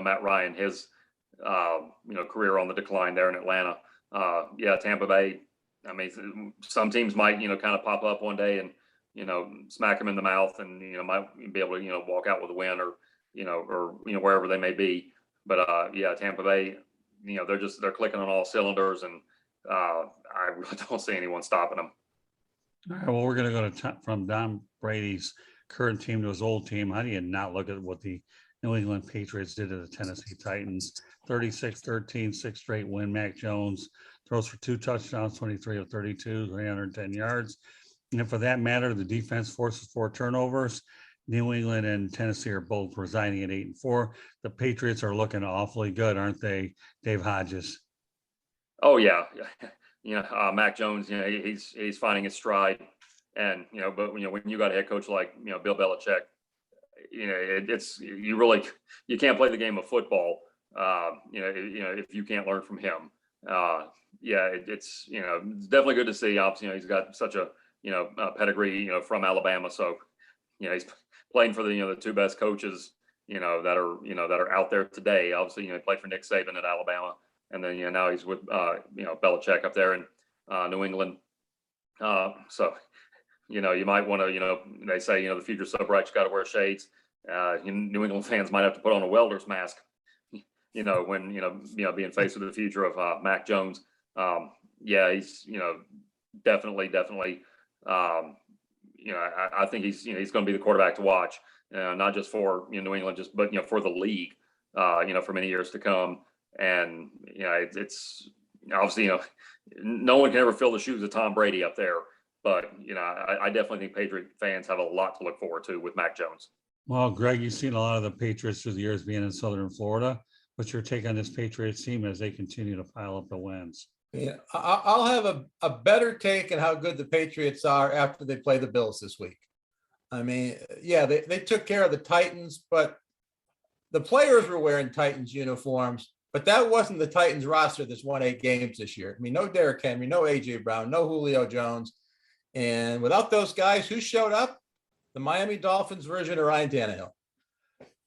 Matt Ryan, his, career on the decline there in Atlanta. Tampa Bay. I mean, some teams might, kind of pop up one day and, smack them in the mouth and, might be able to, walk out with a win or wherever they may be. But Tampa Bay, they're clicking on all cylinders, and I really don't see anyone stopping them. All right, well, we're going to go from Don Brady's current team to his old team. How do you not look at what the New England Patriots did to the Tennessee Titans? 36-13, 6 straight win. Mac Jones throws for 2 touchdowns, 23 of 32, 310 yards. And for that matter, the defense forces 4 turnovers. New England and Tennessee are both resigning at 8-4. The Patriots are looking awfully good, aren't they, Dave Hodges? Oh yeah. Mac Jones, he's finding his stride, and but when you got a head coach like Bill Belichick, you can't play the game of football, if you can't learn from him. It's definitely good to see. Obviously, he's got such a pedigree, from Alabama, so he's playing for the 2 best coaches that are out there today. Obviously, he played for Nick Saban at Alabama, and then now he's with Belichick up there in New England. So you might want to they say the future's so bright you got to wear shades. New England fans might have to put on a welder's mask, when being faced with the future of Mac Jones. He's definitely. I think he's going to be the quarterback to watch, not just for New England, but for the league, for many years to come. And it's obviously no one can ever fill the shoes of Tom Brady up there, but I definitely think Patriot fans have a lot to look forward to with Mac Jones. Well, Greg, you've seen a lot of the Patriots through the years being in Southern Florida. What's your take on this Patriots team as they continue to pile up the wins? Yeah, I'll have a better take on how good the Patriots are after they play the Bills this week. I mean, they took care of the Titans, but the players were wearing Titans uniforms, but that wasn't the Titans roster that's won 8 games this year. I mean, no Derrick Henry, no A.J. Brown, no Julio Jones. And without those guys, who showed up? The Miami Dolphins version of Ryan Tannehill.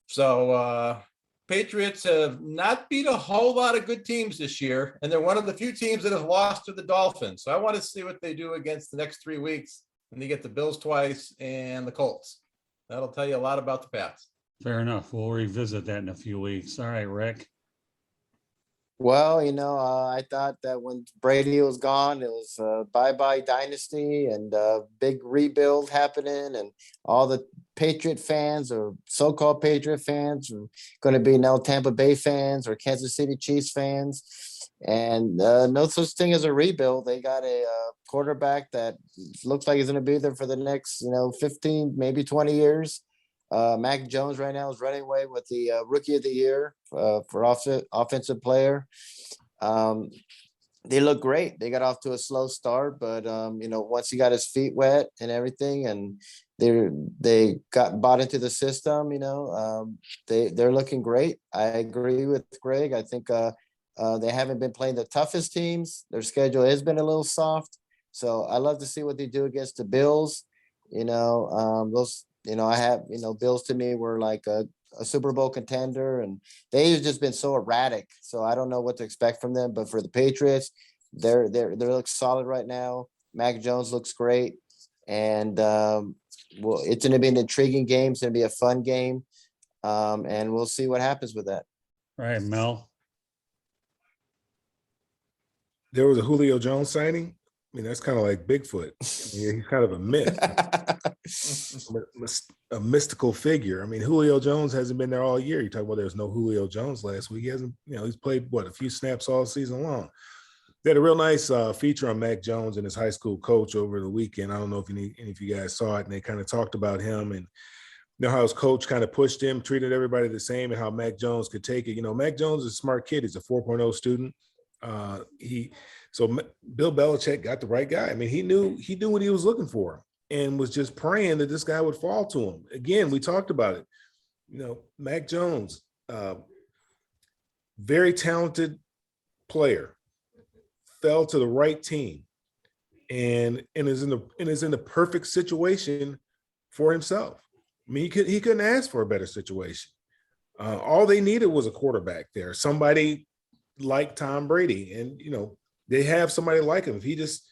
So Patriots have not beat a whole lot of good teams this year, and they're one of the few teams that have lost to the Dolphins. So I want to see what they do against the next 3 weeks when they get the Bills twice and the Colts. That'll tell you a lot about the Pats. Fair enough. We'll revisit that in a few weeks. All right, Rick. Well, I thought that when Brady was gone, it was bye-bye dynasty and big rebuild happening, and all the Patriot fans or so-called Patriot fans are going to be now Tampa Bay fans or Kansas City Chiefs fans. And no such thing as a rebuild. They got a quarterback that looks like he's going to be there for the next, 15, maybe 20 years. Mac Jones right now is running away with the Rookie of the Year for offensive player. They look great. They got off to a slow start, but once he got his feet wet and everything, and they got bought into the system, they're looking great. I agree with Greg. I think they haven't been playing the toughest teams. Their schedule has been a little soft, so I love to see what they do against the Bills. Those. I have, Bills to me were like a Super Bowl contender, and they've just been so erratic. So I don't know what to expect from them. But for the Patriots, they look solid right now. Mac Jones looks great, and well, it's going to be an intriguing game. It's going to be a fun game, and we'll see what happens with that. All right, Mel. There was a Julio Jones signing. I mean, that's kind of like Bigfoot. He's kind of a myth, a mystical figure. I mean, Julio Jones hasn't been there all year. You talk about there's no Julio Jones last week. He hasn't, he's played a few snaps all season long. They had a real nice feature on Mac Jones and his high school coach over the weekend. I don't know if any of you guys saw it, and they kind of talked about him and how his coach kind of pushed him, treated everybody the same, and how Mac Jones could take it. Mac Jones is a smart kid. He's a 4.0 student. So Bill Belichick got the right guy. I mean, he knew what he was looking for and was just praying that this guy would fall to him. Again, we talked about it. Mac Jones, very talented player, fell to the right team and is in the perfect situation for himself. I mean, he couldn't ask for a better situation. All they needed was a quarterback there, somebody like Tom Brady, and they have somebody like him. If he just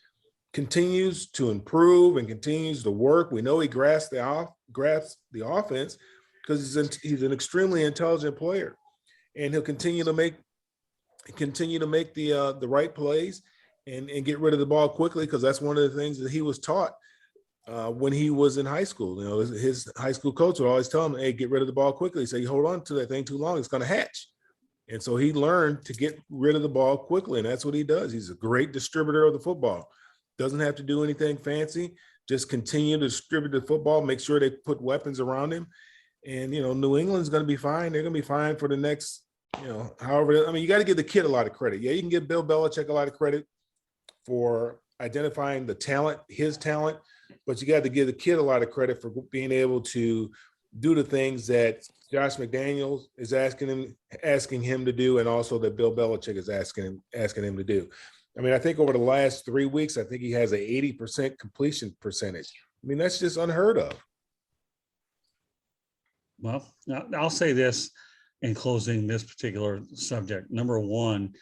continues to improve and continues to work, we know he grasps the offense because he's an extremely intelligent player, and he'll continue to make the right plays and get rid of the ball quickly, because that's one of the things that he was taught when he was in high school. His high school coach would always tell him, "Hey, get rid of the ball quickly." So you hold on to that thing too long, it's going to hatch. And so he learned to get rid of the ball quickly, and that's what he does. He's a great distributor of the football. Doesn't have to do anything fancy. Just continue to distribute the football, make sure they put weapons around him. And, New England's going to be fine. They're going to be fine for the next, however. I mean, you got to give the kid a lot of credit. Yeah, you can give Bill Belichick a lot of credit for identifying the talent, his talent, but you got to give the kid a lot of credit for being able to do the things that Josh McDaniels is asking him to do, and also that Bill Belichick is asking him to do. I mean, I think over the last 3 weeks, I think he has an 80% completion percentage. I mean, that's just unheard of. Well, I'll say this in closing this particular subject. Number one,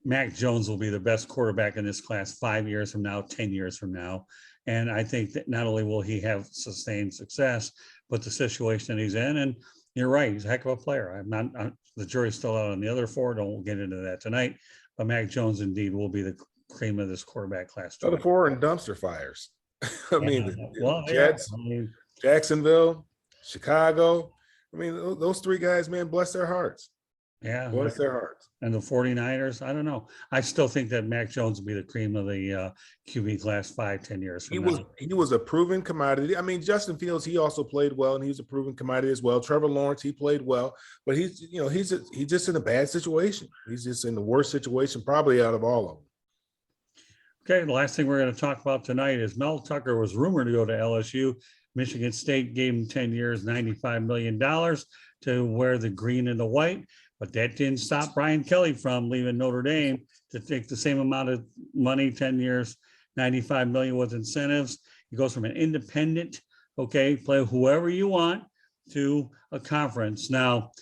Mac Jones will be the best quarterback in this class 5 years from now, 10 years from now. And I think that not only will he have sustained success, but the situation that he's in. And you're right, he's a heck of a player. The jury's still out on the other four. Don't get into that tonight. But Mac Jones indeed will be the cream of this quarterback class. Other four in dumpster fires. Jets, yeah. Jacksonville, Chicago. I mean, those three guys, man, bless their hearts. Yeah. Bless their hearts. And the 49ers, I don't know. I still think that Mac Jones will be the cream of the QB class 5-10 years from now. He was a proven commodity. I mean, Justin Fields, he also played well, and he was a proven commodity as well. Trevor Lawrence, he played well, but he's just in a bad situation. He's just in the worst situation probably out of all of them. Okay, the last thing we're going to talk about tonight is Mel Tucker was rumored to go to LSU. Michigan State gave him 10 years, $95 million to wear the green and the white. But that didn't stop Brian Kelly from leaving Notre Dame to take the same amount of money, 10 years, $95 million with incentives. He goes from an independent, play whoever you want, to a conference. Now,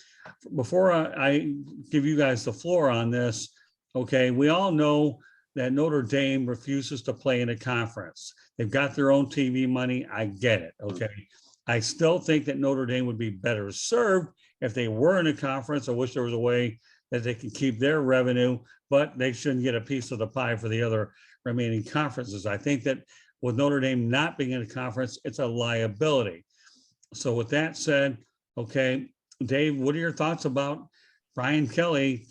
before I give you guys the floor on this, we all know that Notre Dame refuses to play in a conference. They've got their own TV money. I get it. I still think that Notre Dame would be better served if they were in a conference. I wish there was a way that they can keep their revenue, but they shouldn't get a piece of the pie for the other remaining conferences. I think that with Notre Dame not being in a conference, it's a liability. So with that said, okay, Dave, what are your thoughts about Brian Kelly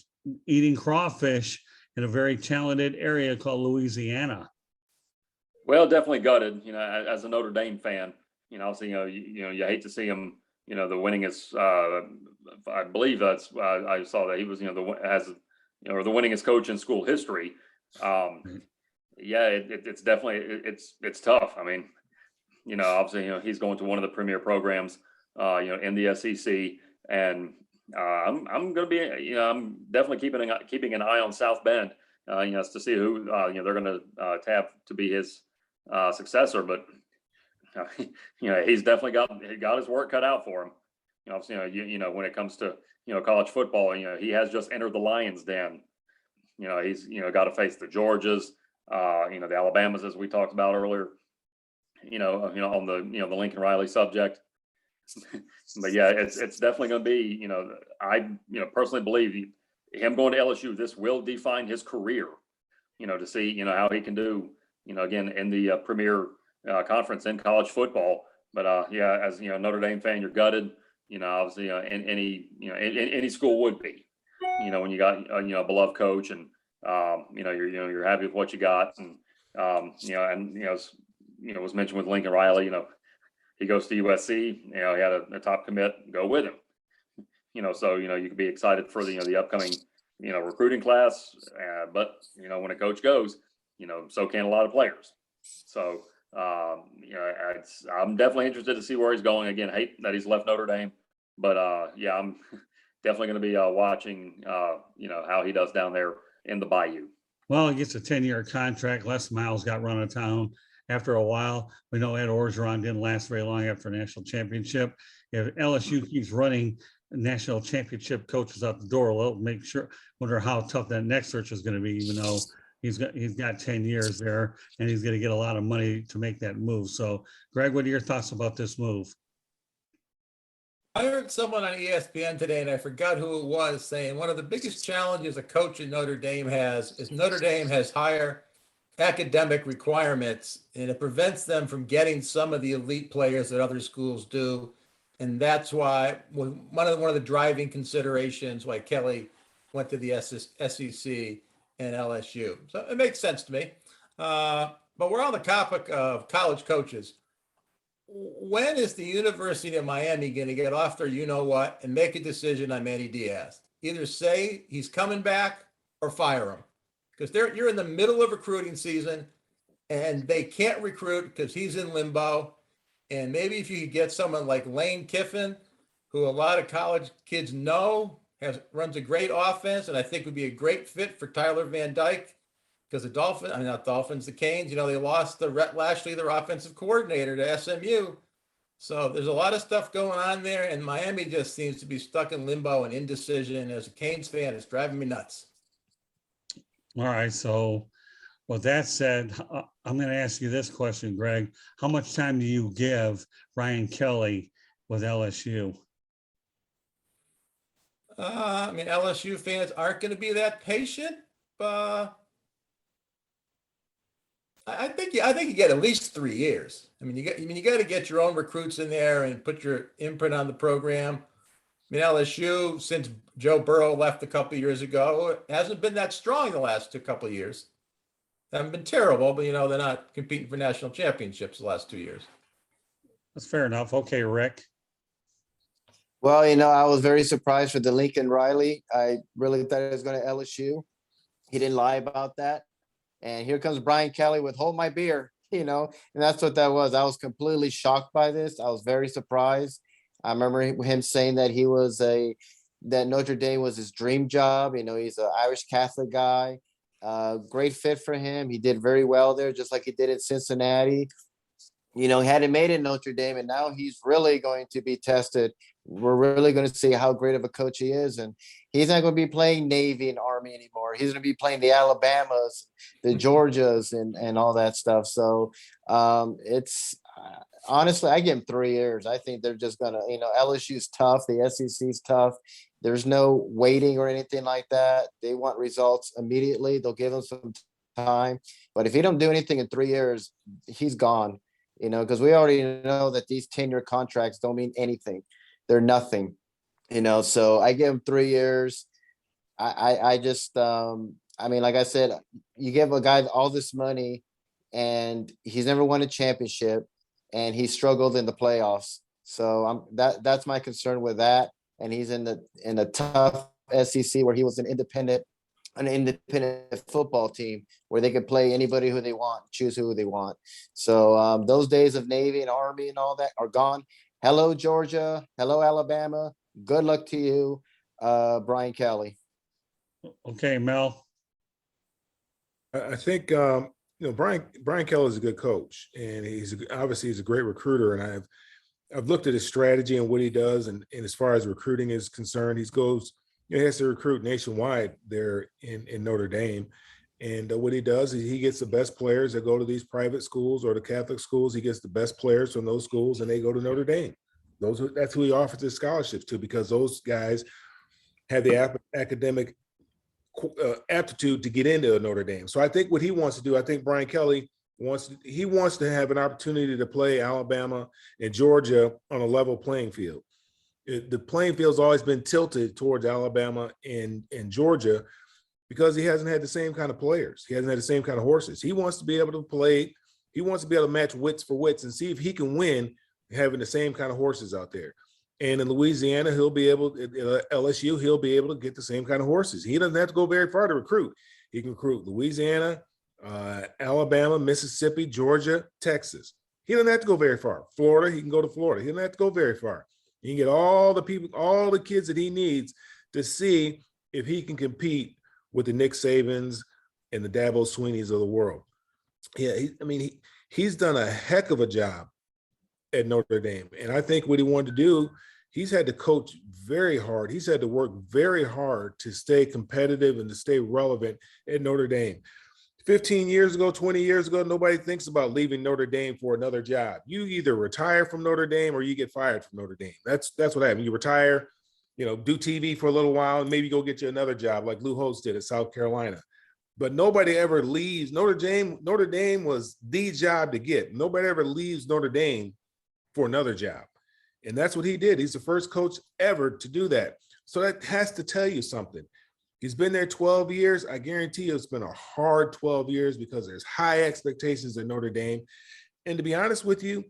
eating crawfish in a very talented area called Louisiana? Well, definitely gutted, as a Notre Dame fan, obviously, you hate to see him, the winningest, I believe that's, I saw that he was, or the winningest coach in school history. Yeah, it's definitely, it's tough. I mean, obviously, he's going to one of the premier programs, in the SEC, and I'm going to be, I'm definitely keeping an eye on South Bend, to see who, they're going to have to be his successor. But he's definitely got his work cut out for him. Obviously, when it comes to college football, he has just entered the lion's den. He's got to face the Georgias, the Alabamas, as we talked about earlier. On the Lincoln Riley subject. But yeah, it's definitely going to be, I personally believe him going to LSU, this will define his career, to see, how he can do, again, in the premier conference in college football. But yeah, as Notre Dame fan, you're gutted, obviously, in any school would be, when you got, a beloved coach, and, you're happy with what you got. And, it was mentioned with Lincoln Riley, he goes to USC, he had a top commit go with him, so, you could be excited for the upcoming, recruiting class. But, when a coach goes, so can a lot of players. So, I'm definitely interested to see where he's going. Again, hate that he's left Notre Dame, but yeah, I'm definitely going to be watching, how he does down there in the Bayou. Well, he gets a 10-year contract. Les Miles got run out of town after a while. We know Ed Orgeron didn't last very long after a national championship. If LSU keeps running national championship coaches out the door, we'll wonder how tough that next search is going to be, even though he's got 10 years there, and he's going to get a lot of money to make that move. So, Greg, what are your thoughts about this move? I heard someone on ESPN today, and I forgot who it was, saying one of the biggest challenges a coach in Notre Dame has is Notre Dame has higher academic requirements, and it prevents them from getting some of the elite players that other schools do. And that's why one of the driving considerations why Kelly went to the SEC and LSU. So it makes sense to me. But we're on the topic of college coaches. When is the University of Miami going to get off their you-know-what and make a decision on Manny Diaz? Either say he's coming back or fire him. Because you're in the middle of recruiting season, and they can't recruit because he's in limbo. And maybe if you could get someone like Lane Kiffin, who a lot of college kids know, runs a great offense, and I think would be a great fit for Tyler Van Dyke, because the Canes, they lost Rhett Lashley, their offensive coordinator, to SMU. So there's a lot of stuff going on there, and Miami just seems to be stuck in limbo and indecision. As a Canes fan, it's driving me nuts. All right. So with that said, I'm going to ask you this question, Greg. How much time do you give Brian Kelly with LSU? LSU fans aren't going to be that patient, but I think you get at least 3 years. You got to get your own recruits in there and put your imprint on the program. LSU, since Joe Burrow left a couple of years ago, hasn't been that strong the last couple of years. They haven't been terrible, but they're not competing for national championships the last 2 years. That's fair enough. Okay, Rick. Well, I was very surprised for the Lincoln Riley. I really thought it was going to LSU. He didn't lie about that. And here comes Brian Kelly with "Hold My Beer," and that's what that was. I was completely shocked by this. I was very surprised. I remember him saying that that Notre Dame was his dream job. He's an Irish Catholic guy. Great fit for him. He did very well there, just like he did at Cincinnati. He hadn't made it in Notre Dame, and now he's really going to be tested. We're really going to see how great of a coach he is. And he's not going to be playing Navy and Army anymore. He's going to be playing the Alabamas, the Georgias, and all that stuff. So honestly, I give him 3 years. I think they're just gonna, LSU's tough. The SEC's tough. There's no waiting or anything like that. They want results immediately. They'll give him some time. But if he don't do anything in 3 years, he's gone. Because we already know that these 10-year contracts don't mean anything. They're nothing. So I give him 3 years. I just like I said, you give a guy all this money and he's never won a championship and he struggled in the playoffs. So that's my concern with that. And he's in a tough SEC where he was an independent football team where they could play anybody who they want, choose who they want. So those days of Navy and Army and all that are gone. Hello, Georgia. Hello, Alabama. Good luck to you, Brian Kelly. Okay, Mel. I think Brian Kelly is a good coach, and he's a great recruiter. And I've looked at his strategy and what he does, and as far as recruiting is concerned, he has to recruit nationwide there in Notre Dame. And what he does is he gets the best players that go to these private schools or the Catholic schools. He gets the best players from those schools, and they go to Notre Dame. That's who he offers his scholarships to, because those guys have the academic aptitude to get into Notre Dame. So I think what he wants to do, I think Brian Kelly wants to have an opportunity to play Alabama and Georgia on a level playing field. The playing field's always been tilted towards Alabama and Georgia because he hasn't had the same kind of players. He hasn't had the same kind of horses. He wants to be able to play. He wants to be able to match wits for wits and see if he can win having the same kind of horses out there. And in Louisiana, at LSU, he'll be able to get the same kind of horses. He doesn't have to go very far to recruit. He can recruit Louisiana, Alabama, Mississippi, Georgia, Texas. He doesn't have to go very far. Florida, he can go to Florida. He doesn't have to go very far. He can get all the kids that he needs to see if he can compete with the Nick Sabans and the Dabo Sweeneys of the world. Yeah, he's done a heck of a job at Notre Dame. And I think what he wanted to do, he's had to coach very hard. He's had to work very hard to stay competitive and to stay relevant at Notre Dame. 15 years ago, 20 years ago, nobody thinks about leaving Notre Dame for another job. You either retire from Notre Dame or you get fired from Notre Dame. That's what happens. You retire, do TV for a little while, and maybe go get you another job like Lou Holtz did at South Carolina. But nobody ever leaves Notre Dame. Notre Dame was the job to get. Nobody ever leaves Notre Dame for another job. And that's what he did. He's the first coach ever to do that. So that has to tell you something. He's been there 12 years. I guarantee you it's been a hard 12 years because there's high expectations at Notre Dame. And to be honest with you,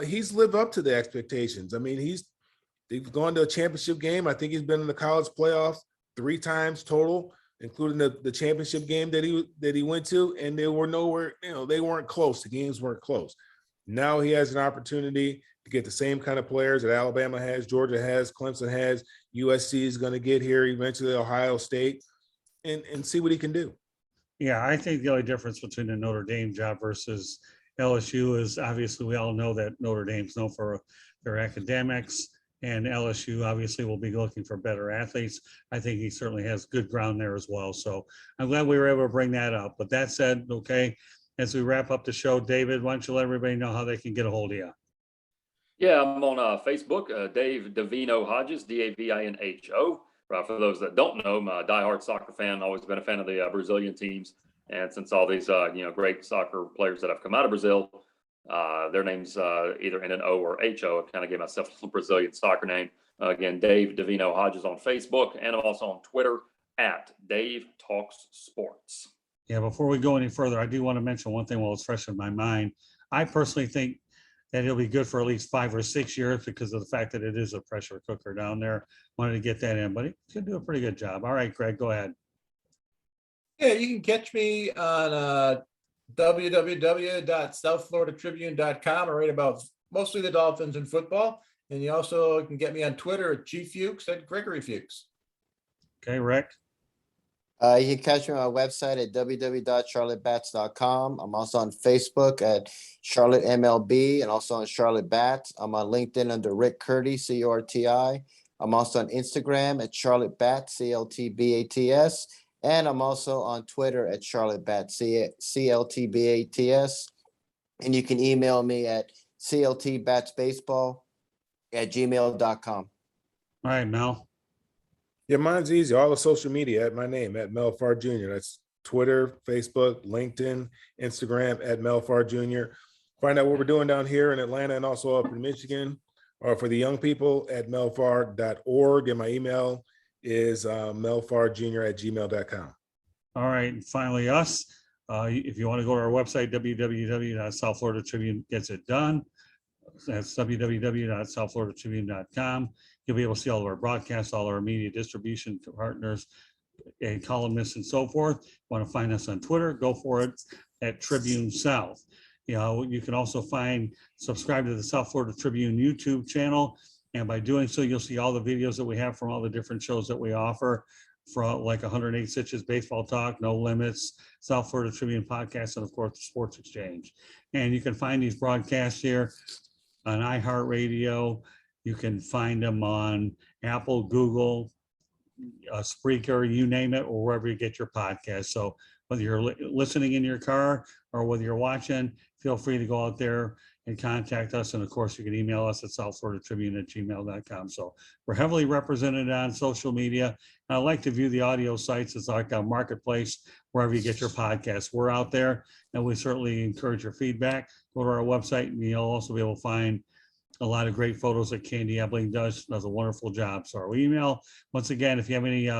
he's lived up to the expectations. They've gone to a championship game. I think he's been in the college playoffs 3 times total, including the championship game that he went to. And they were nowhere, they weren't close. The games weren't close. Now he has an opportunity to get the same kind of players that Alabama has, Georgia has, Clemson has, USC is going to get here eventually, Ohio State, and see what he can do. Yeah, I think the only difference between the Notre Dame job versus LSU is obviously we all know that Notre Dame's known for their academics, and LSU obviously will be looking for better athletes. I think he certainly has good ground there as well. So I'm glad we were able to bring that up. But that said, okay, as we wrap up the show, David, why don't you let everybody know how they can get a hold of you? Yeah, I'm on Facebook, Dave Davino Hodges, Davino. For those that don't know, I'm a diehard soccer fan, always been a fan of the Brazilian teams. And since all these, great soccer players that have come out of Brazil, their names either end in O or HO, I kind of gave myself a Brazilian soccer name. Again, Dave Davino Hodges on Facebook, and I'm also on Twitter at Dave Talks Sports. Yeah, before we go any further, I do want to mention one thing while it's fresh in my mind. I personally think that he'll be good for at least 5 or 6 years because of the fact that it is a pressure cooker down there. Wanted to get that in, but he could do a pretty good job. All right, Greg, go ahead. Yeah, you can catch me on www.southfloridatribune.com. I write about mostly the Dolphins and football. And you also can get me on Twitter at G Fuchs and Gregory Fuchs. Okay, Rick. You can catch me on my website at www.charlottebats.com. I'm also on Facebook at Charlotte MLB and also on Charlotte Bats. I'm on LinkedIn under Rick Curti, Curti. I'm also on Instagram at Charlotte Bats, CLTBATS. And I'm also on Twitter at Charlotte Bats, CLTBATS. And you can email me at cltbatsbaseball@gmail.com. All right, Mel. Yeah, mine's easy. All the social media at my name, at Mel Farr Jr. That's Twitter, Facebook, LinkedIn, Instagram, at Mel Farr Jr. Find out what we're doing down here in Atlanta and also up in Michigan, or for the young people at melfarr.org. And my email is melfarjr@gmail.com. All right, and finally us. If you want to go to our website, www.southfloridatribune gets it done. That's www.southfloridatribune.com. You'll be able to see all of our broadcasts, all our media distribution partners and columnists and so forth. Want to find us on Twitter, go for it at Tribune South. You know, you can also subscribe to the South Florida Tribune YouTube channel. And by doing so, you'll see all the videos that we have from all the different shows that we offer, from like 108 Stitches, Baseball Talk, No Limits, South Florida Tribune Podcast, and of course, the Sports Exchange. And you can find these broadcasts here on iHeartRadio. You can find them on Apple, Google, Spreaker, you name it, or wherever you get your podcast. So whether you're listening in your car or whether you're watching, feel free to go out there and contact us. And of course, you can email us at southfloridatribune@gmail.com. So we're heavily represented on social media. And I like to view the audio sites as like a marketplace wherever you get your podcasts. We're out there, and we certainly encourage your feedback. Go to our website, and you'll also be able to find a lot of great photos that Candy Ebling does a wonderful job. So our email, once again, if you have any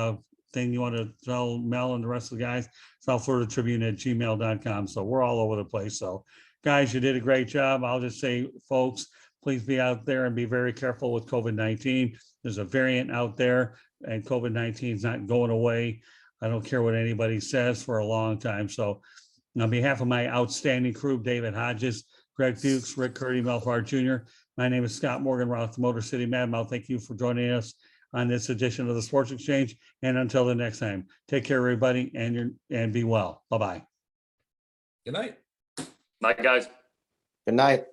thing you want to tell Mel and the rest of the guys, southfloridatribune@gmail.com. So we're all over the place. So guys, you did a great job. I'll just say, folks, please be out there and be very careful with COVID-19. There's a variant out there, and COVID-19 is not going away. I don't care what anybody says, for a long time. So on behalf of my outstanding crew, David Hodges, Greg Fuchs, Rick Curti, Mel Farr Jr., my name is Scott Morgan, Roth Motor City Mad Mouth. Thank you for joining us on this edition of the Sports Exchange. And until the next time, take care, everybody, and be well. Bye-bye. Good night. Night, guys. Good night.